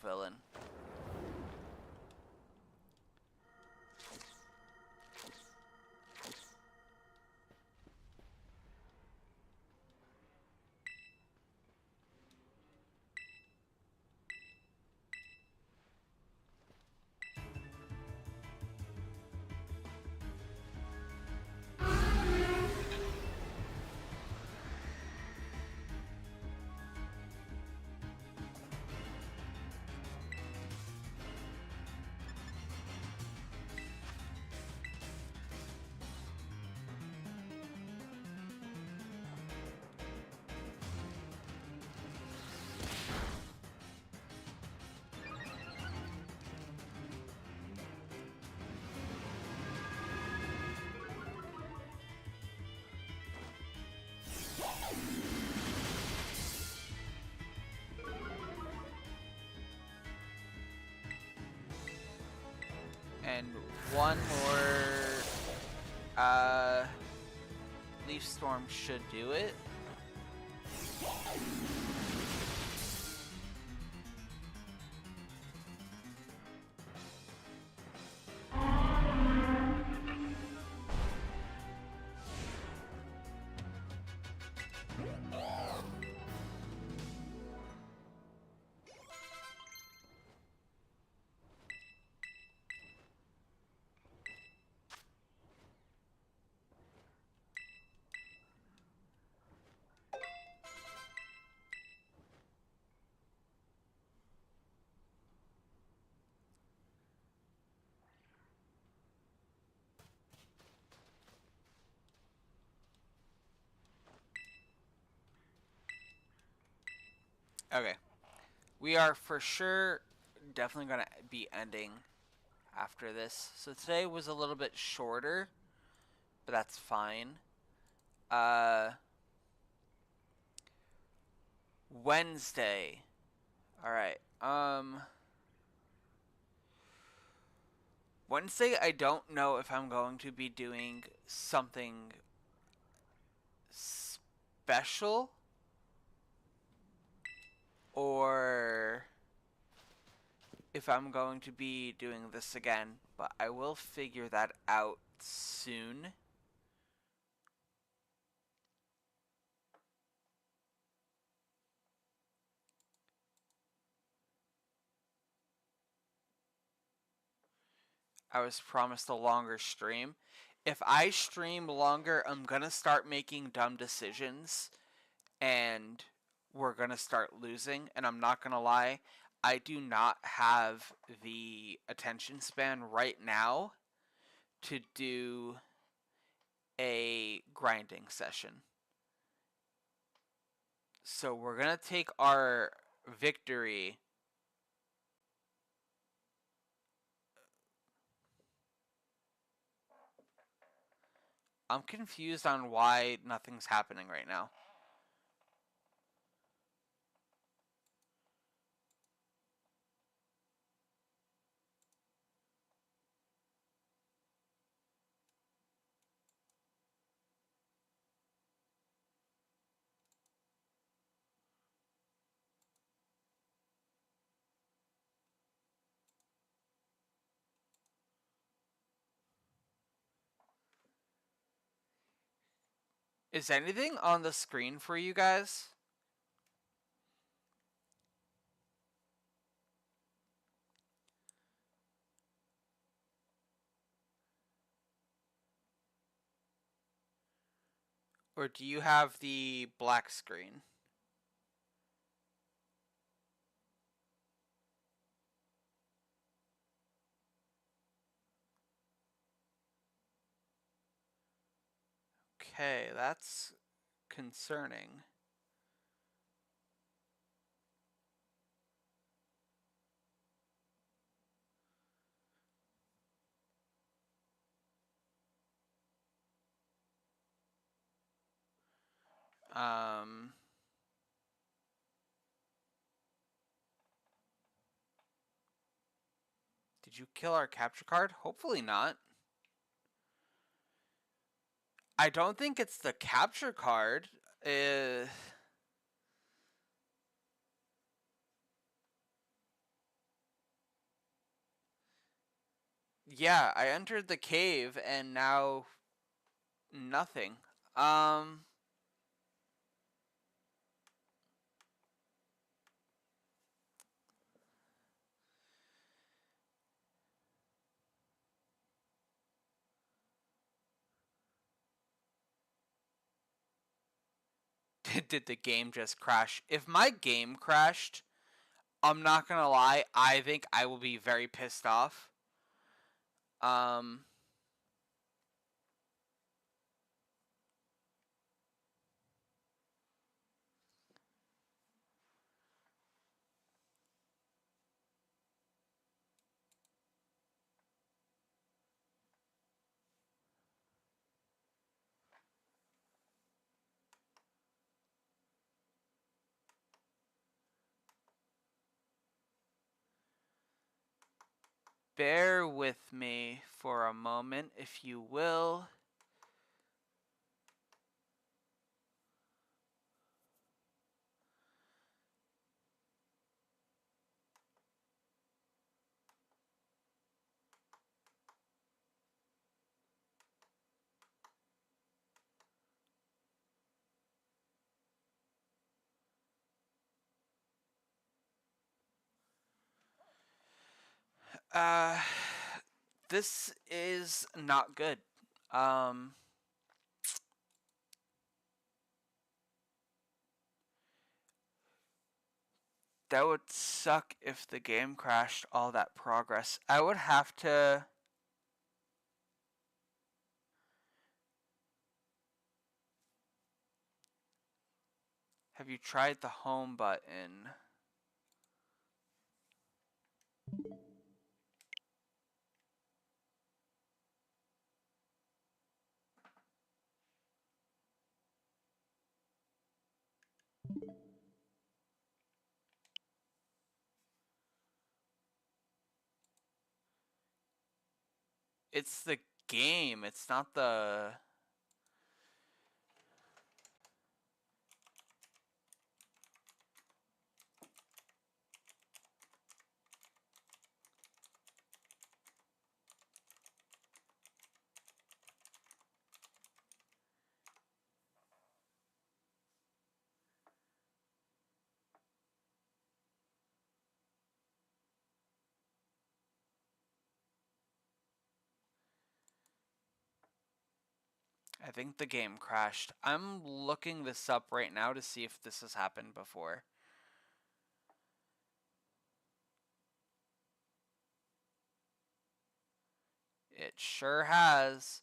Villain. And one more Leaf Storm should do it. Okay. We are for sure definitely going to be ending after this. So today was a little bit shorter, but that's fine. Wednesday. All right. Wednesday, I don't know if I'm going to be doing something special or if I'm going to be doing this again, but I will figure that out soon. I was promised a longer stream. If I stream longer, I'm gonna start making dumb decisions and we're gonna start losing. And I'm not gonna lie, I do not have the attention span right now to do a grinding session. So we're gonna take our victory. I'm confused on why nothing's happening right now. Is anything on the screen for you guys? Or do you have the black screen? Okay, that's concerning. Um, did you kill our capture card? Hopefully not. I don't think it's the capture card. Yeah, I entered the cave and now nothing. Um, did the game just crash? If my game crashed, I'm not gonna lie, I think I will be very pissed off. Um, bear with me for a moment, if you will. Uh, this is not good. Um, that would suck if the game crashed all that progress. I would have to. Have you tried the home button? It's the game. It's not the... I think the game crashed. I'm looking this up right now to see if this has happened before. It sure has.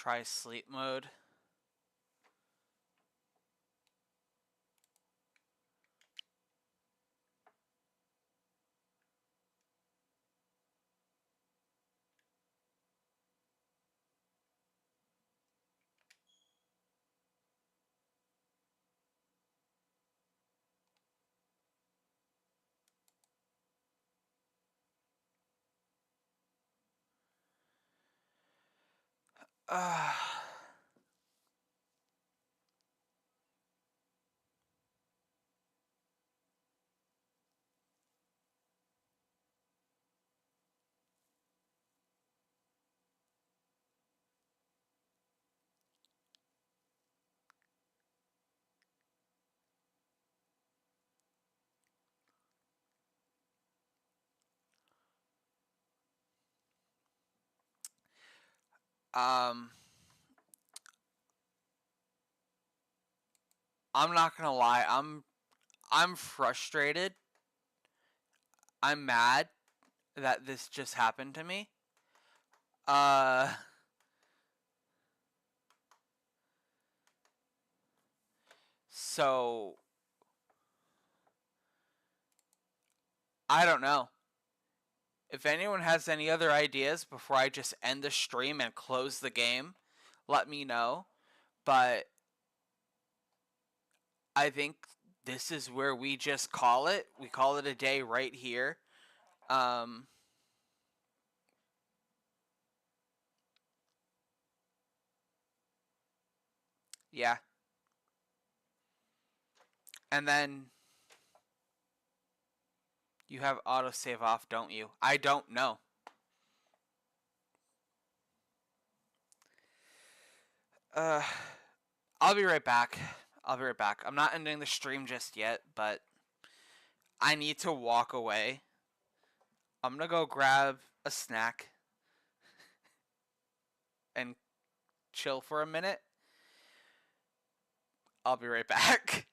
Try sleep mode. Uh, um, I'm not gonna lie. I'm frustrated. I'm mad that this just happened to me. Uh, so I don't know. If anyone has any other ideas before I just end the stream and close the game, let me know. But I think this is where we just call it. We call it a day right here. Um, yeah. And then you have autosave off, don't you? I don't know. Uh, I'll be right back. I'll be right back. I'm not ending the stream just yet, but I need to walk away. I'm gonna go grab a snack and chill for a minute. I'll be right back.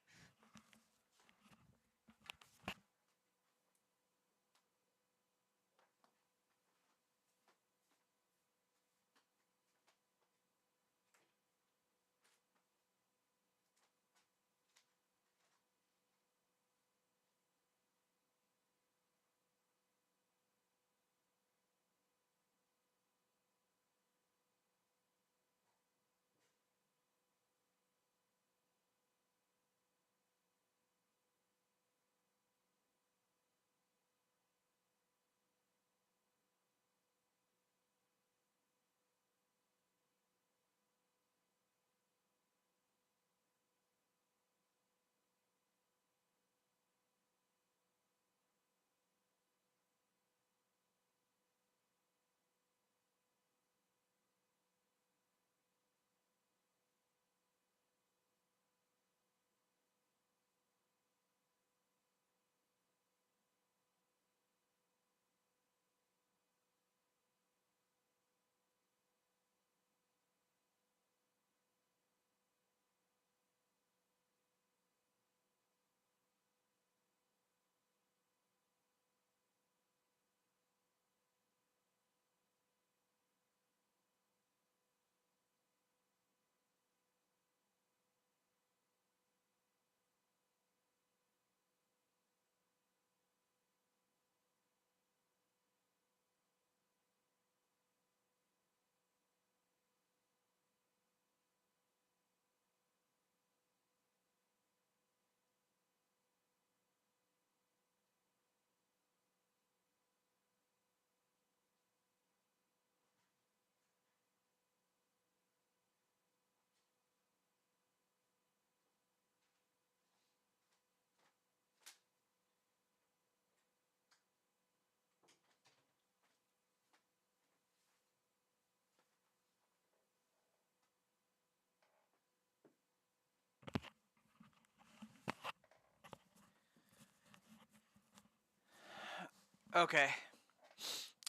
Okay.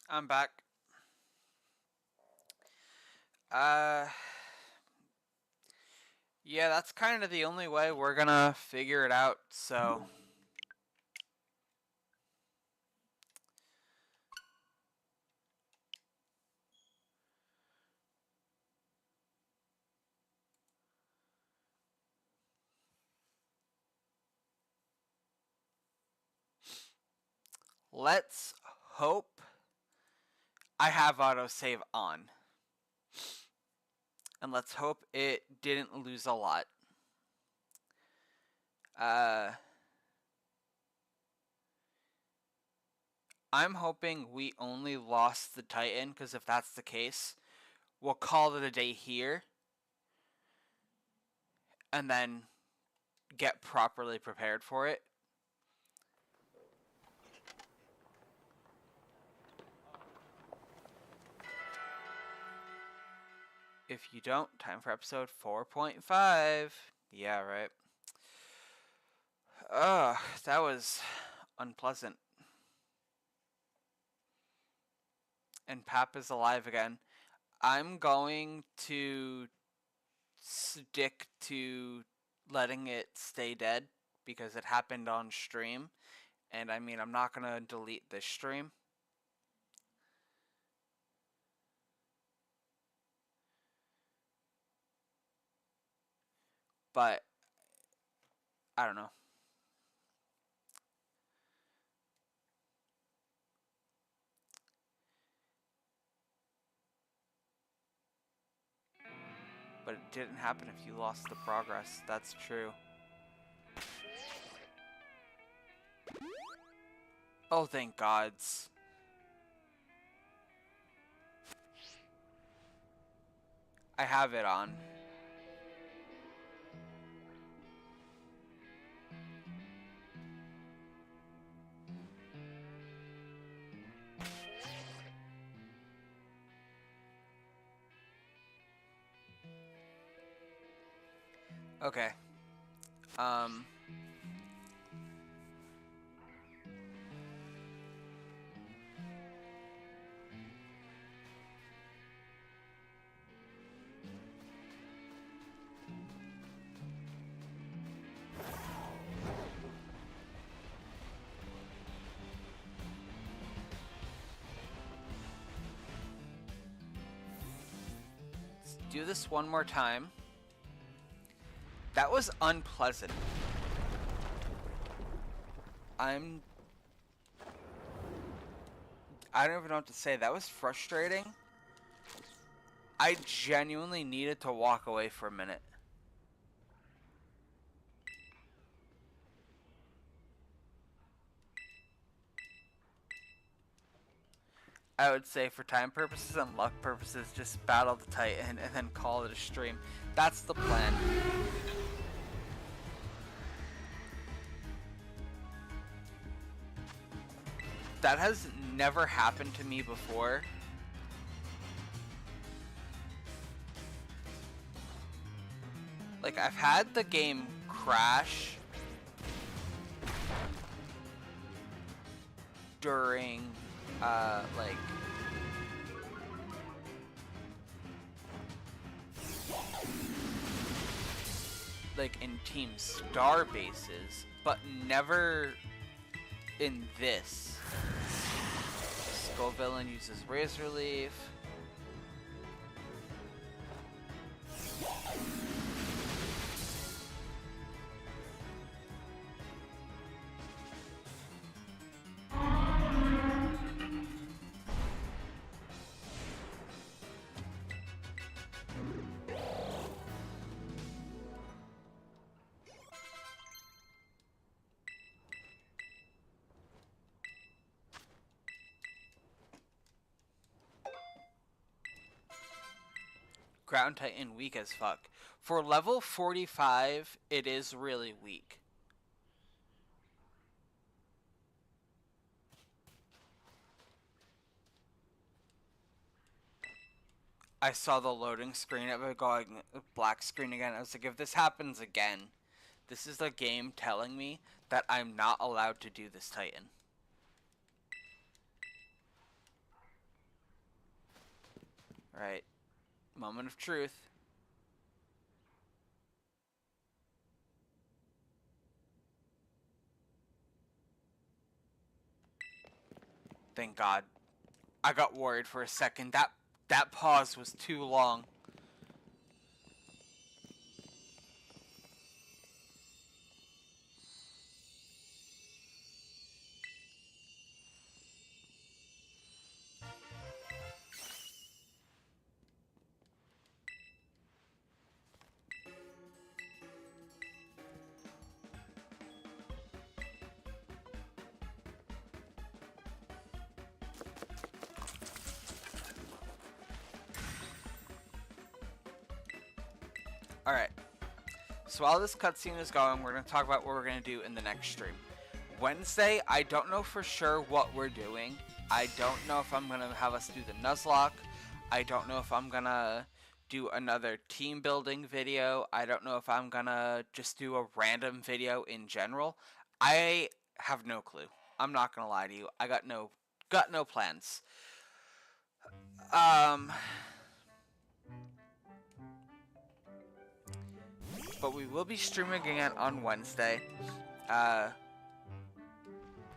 I'm back. Yeah, that's kind of the only way we're gonna figure it out, so... Let's hope I have autosave on. And let's hope it didn't lose a lot. I'm hoping we only lost the Titan, because if that's the case, we'll call it a day here. And then get properly prepared for it. If you don't, time for episode 4.5. Yeah, right. Ugh, that was unpleasant. And Pap is alive again. I'm going to stick to letting it stay dead because it happened on stream. And I mean, I'm not going to delete this stream. But I don't know. But it didn't happen if you lost the progress. That's true. Oh, thank gods. I have it on. Okay. Let's do this one more time. That was unpleasant. I don't even know what to say. That was frustrating. I genuinely needed to walk away for a minute. I would say for time purposes and luck purposes, just battle the Titan and then call it a stream. That's the plan. That has never happened to me before. Like, I've had the game crash during, like in Team Star bases, but never in this. Skull Villain uses Razor Leaf. Ground Titan weak as fuck. For level 45, it is really weak. I saw the loading screen of it going black screen again. I was like, if this happens again, this is the game telling me that I'm not allowed to do this Titan. Alright. Moment of truth. Thank God. I got worried for a second. That pause was too long. Alright. So while this cutscene is going, we're going to talk about what we're going to do in the next stream. Wednesday, I don't know for sure what we're doing. I don't know if I'm going to have us do the Nuzlocke. I don't know if I'm going to do another team building video. I don't know if I'm going to just do a random video in general. I have no clue. I'm not going to lie to you. I got no plans. But we will be streaming again on Wednesday.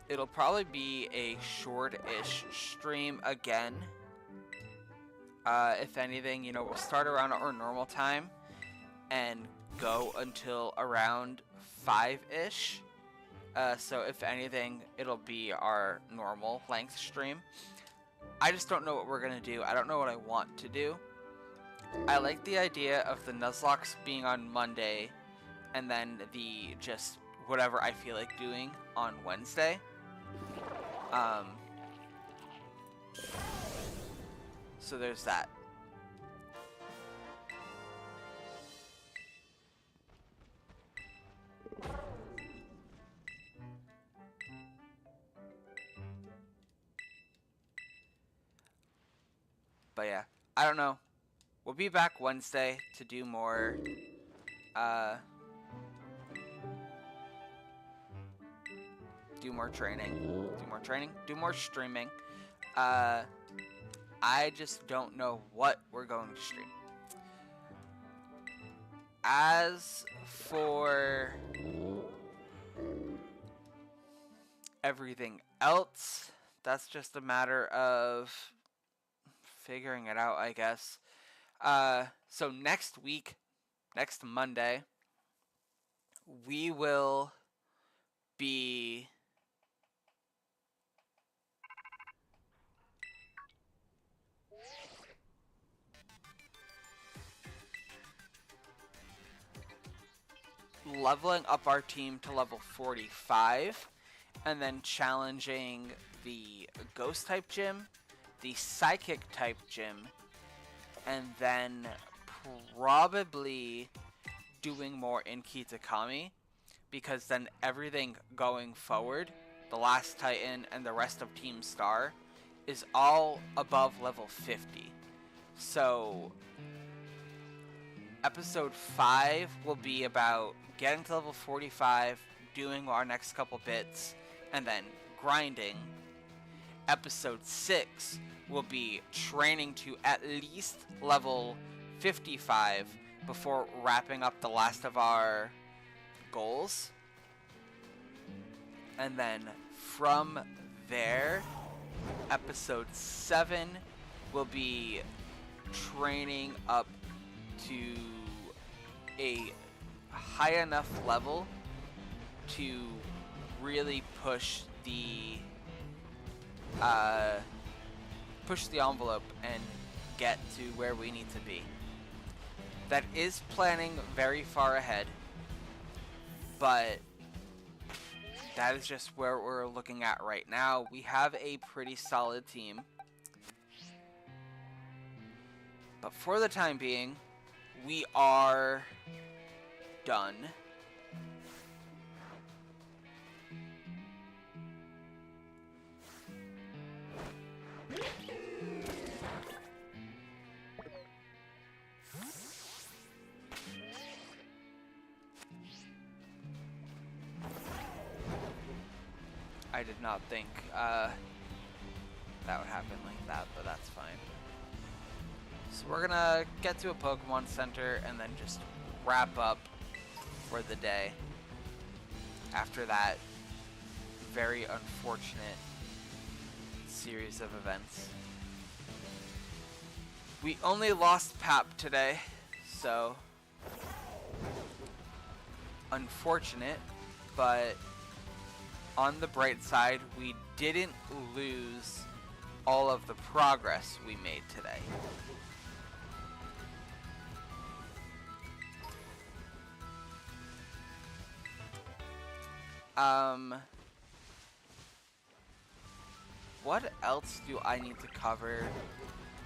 It'll probably be a short-ish stream again. If anything, you know, we'll start around our normal time and go until around 5-ish. So if anything, it'll be our normal length stream. I just don't know what we're going to do. I don't know what I want to do. I like the idea of the Nuzlocke being on Monday and then the just whatever I feel like doing on Wednesday. So there's that. But yeah, I don't know. We'll be back Wednesday to do more, do more streaming. I just don't know what we're going to stream. As for everything else, that's just a matter of figuring it out, I guess. So next week, next Monday, we will be leveling up our team to level 45, and then challenging the Ghost type gym, the Psychic type gym, and then probably doing more in Kitakami, because then everything going forward, the last Titan and the rest of Team Star, is all above level 50. So episode 5 will be about getting to level 45, doing our next couple bits, and then grinding. Episode 6 will be training to at least level 55 before wrapping up the last of our goals. And then from there, episode 7 will be training up to a high enough level to really push the envelope and get to where we need to be. That is planning very far ahead, but that is just where we're looking at right now. We have a pretty solid team, but for the time being, we are done. I did not think that would happen like that, but that's fine. So we're gonna get to a Pokemon Center and then just wrap up for the day after that very unfortunate series of events. We only lost Pap today, so unfortunate, but on the bright side, we didn't lose all of the progress we made today. What else do I need to cover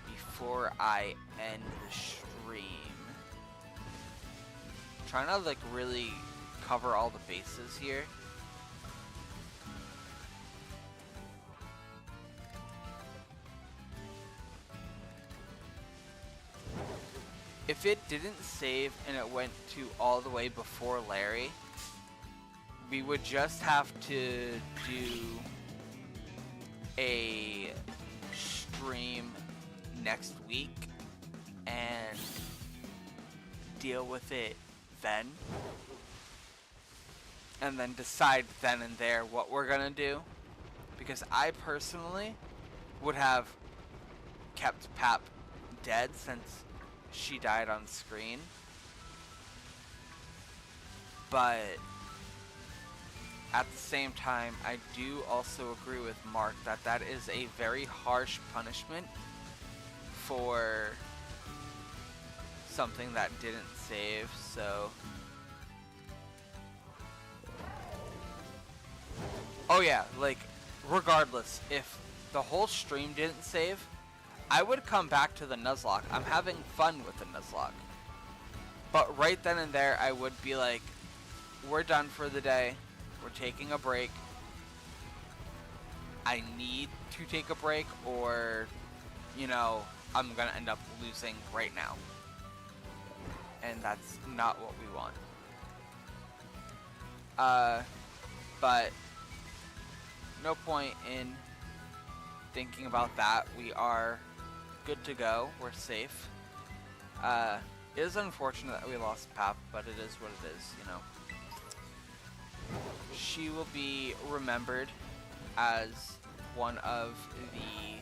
before I end the stream? I'm trying to like really cover all the bases here. If it didn't save and it went to all the way before Larry, we would just have to do a stream next week and deal with it then. And then decide then and there what we're gonna do. Because I personally would have kept Pap dead since she died on screen. But at the same time, I do also agree with Mark that that is a very harsh punishment for something that didn't save, so... Oh yeah, like, regardless, if the whole stream didn't save, I would come back to the Nuzlocke. I'm having fun with the Nuzlocke. But right then and there, I would be like, we're done for the day. We're taking a break. I need to take a break or, you know, I'm gonna end up losing right now. And that's not what we want. But no point in thinking about that. We are good to go. We're safe. It is unfortunate that we lost Pap, but it is what it is, you know. She will be remembered as one of the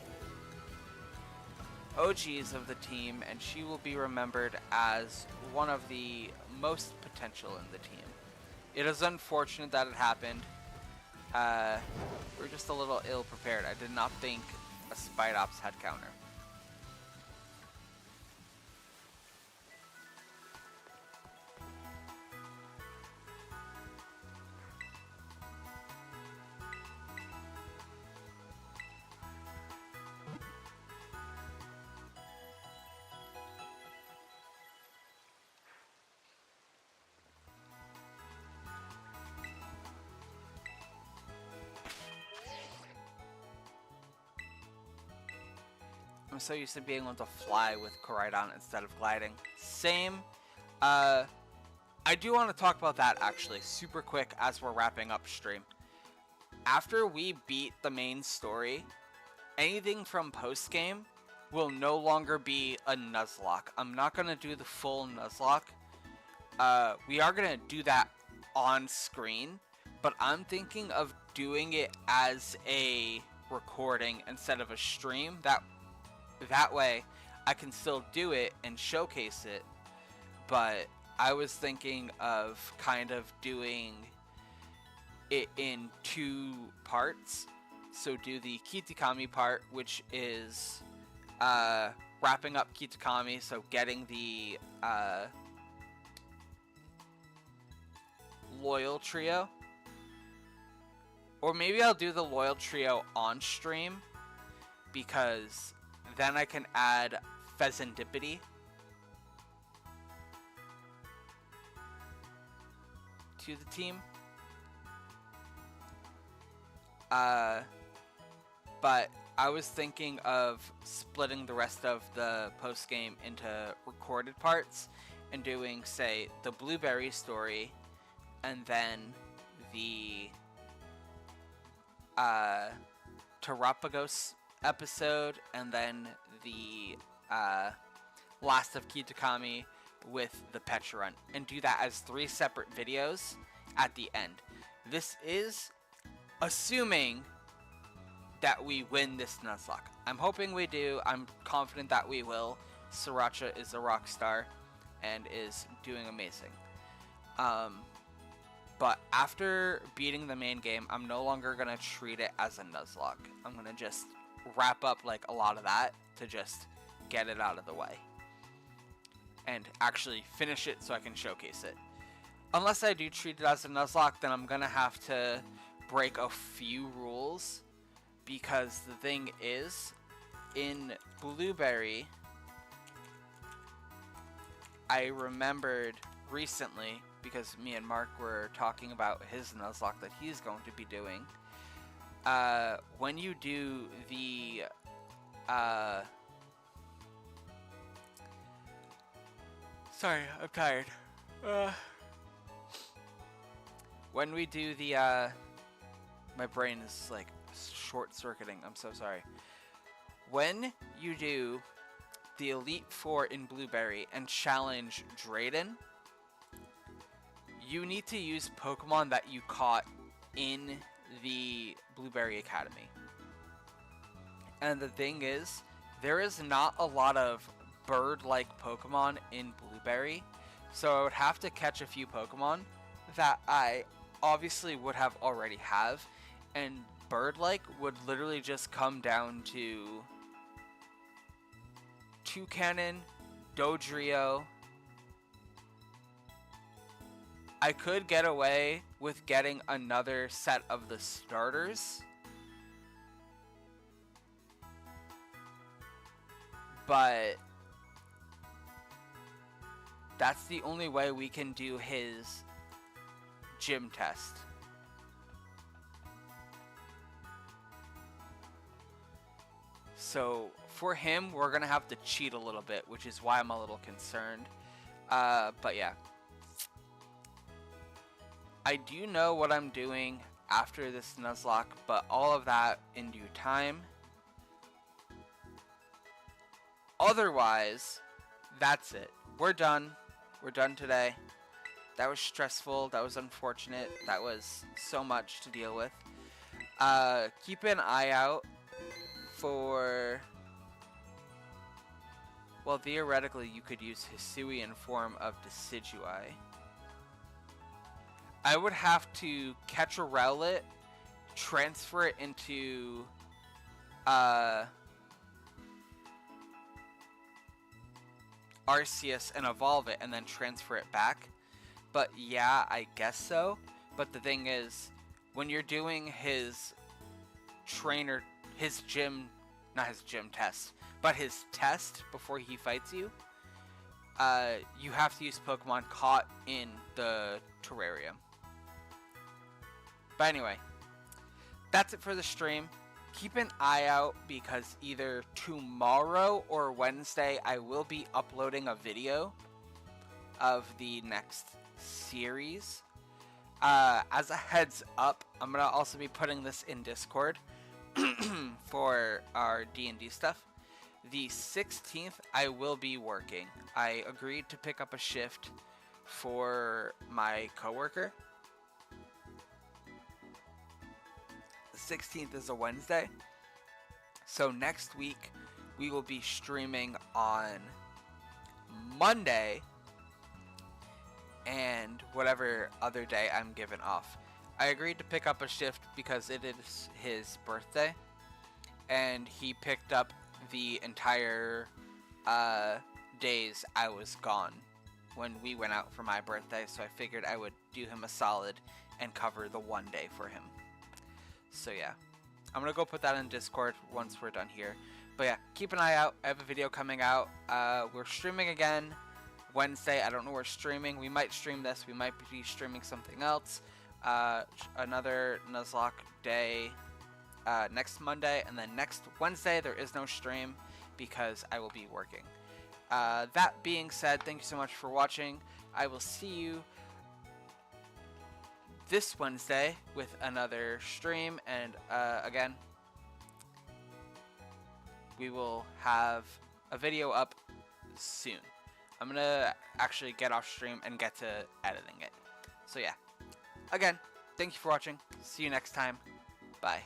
OGs of the team, and she will be remembered as one of the most potential in the team. It is unfortunate that it happened. We're just a little ill-prepared. I did not think a Spidops had counter. I'm so used to being able to fly with Koraidon instead of gliding. Same. I do want to talk about that actually super quick as we're wrapping up stream. After we beat the main story, anything from post-game will no longer be a Nuzlocke. I'm not going to do the full Nuzlocke. We are going to do that on screen, but I'm thinking of doing it as a recording instead of a stream. That way, I can still do it and showcase it, but I was thinking of kind of doing it in 2 parts. So do the Kitakami part, which is wrapping up Kitakami, so getting the Loyal Trio. Or maybe I'll do the Loyal Trio on stream, because then I can add Pheasantipity to the team. But I was thinking of splitting the rest of the post-game into recorded parts and doing, say, the Blueberry story and then the Terapagos episode, and then the Blast of Kitakami with the Petra run, and do that as 3 separate videos at the end. This is assuming that we win this Nuzlocke. I'm hoping we do. I'm confident that we will. Sriracha is a rock star and is doing amazing. But after beating the main game, I'm no longer going to treat it as a Nuzlocke. I'm going to just wrap up like a lot of that to just get it out of the way. And actually finish it so I can showcase it. Unless I do treat it as a Nuzlocke, then I'm going to have to break a few rules. Because the thing is, in Blueberry, I remembered recently, because me and Mark were talking about his Nuzlocke that he's going to be doing. When you do the sorry, I'm tired. When we do the my brain is like short-circuiting. I'm so sorry. When you do the Elite Four in Blueberry and challenge Drayden, you need to use Pokemon that you caught in the Blueberry Academy. And the thing is, there is not a lot of bird-like Pokemon in Blueberry, so I would have to catch a few Pokemon that I obviously would have already have, and bird-like would literally just come down to Toucannon, Dodrio. I could get away with getting another set of the starters, but that's the only way we can do his gym test. So for him, we're going to have to cheat a little bit, which is why I'm a little concerned. But yeah. I do know what I'm doing after this Nuzlocke, but all of that in due time. Otherwise, that's it. We're done. We're done today. That was stressful. That was unfortunate. That was so much to deal with. Keep an eye out for... Well, theoretically, you could use Hisuian form of Decidueye. I would have to catch a Rowlet, transfer it into Arceus and evolve it and then transfer it back. But yeah, I guess so. But the thing is, when you're doing his trainer, his gym, not his gym test, but his test before he fights you, you have to use Pokemon caught in the terrarium. But anyway, that's it for the stream. Keep an eye out because either tomorrow or Wednesday I will be uploading a video of the next series. As a heads up, I'm going to also be putting this in Discord for our D&D stuff. The 16th I will be working. I agreed to pick up a shift for my coworker. 16th is a Wednesday, so next week we will be streaming on Monday and whatever other day I'm given off. I agreed to pick up a shift because it is his birthday, and he picked up the entire days I was gone when we went out for my birthday, so I figured I would do him a solid and cover the one day for him. So yeah, I'm going to go put that in Discord once we're done here. But yeah, keep an eye out. I have a video coming out. We're streaming again Wednesday. I don't know where we're streaming. We might stream this. We might be streaming something else. Another Nuzlocke day next Monday. And then next Wednesday, there is no stream because I will be working. That being said, thank you so much for watching. I will see you this Wednesday with another stream, and again, we will have a video up soon. I'm gonna actually get off stream and get to editing it. So yeah, again, thank you for watching. See you next time. Bye.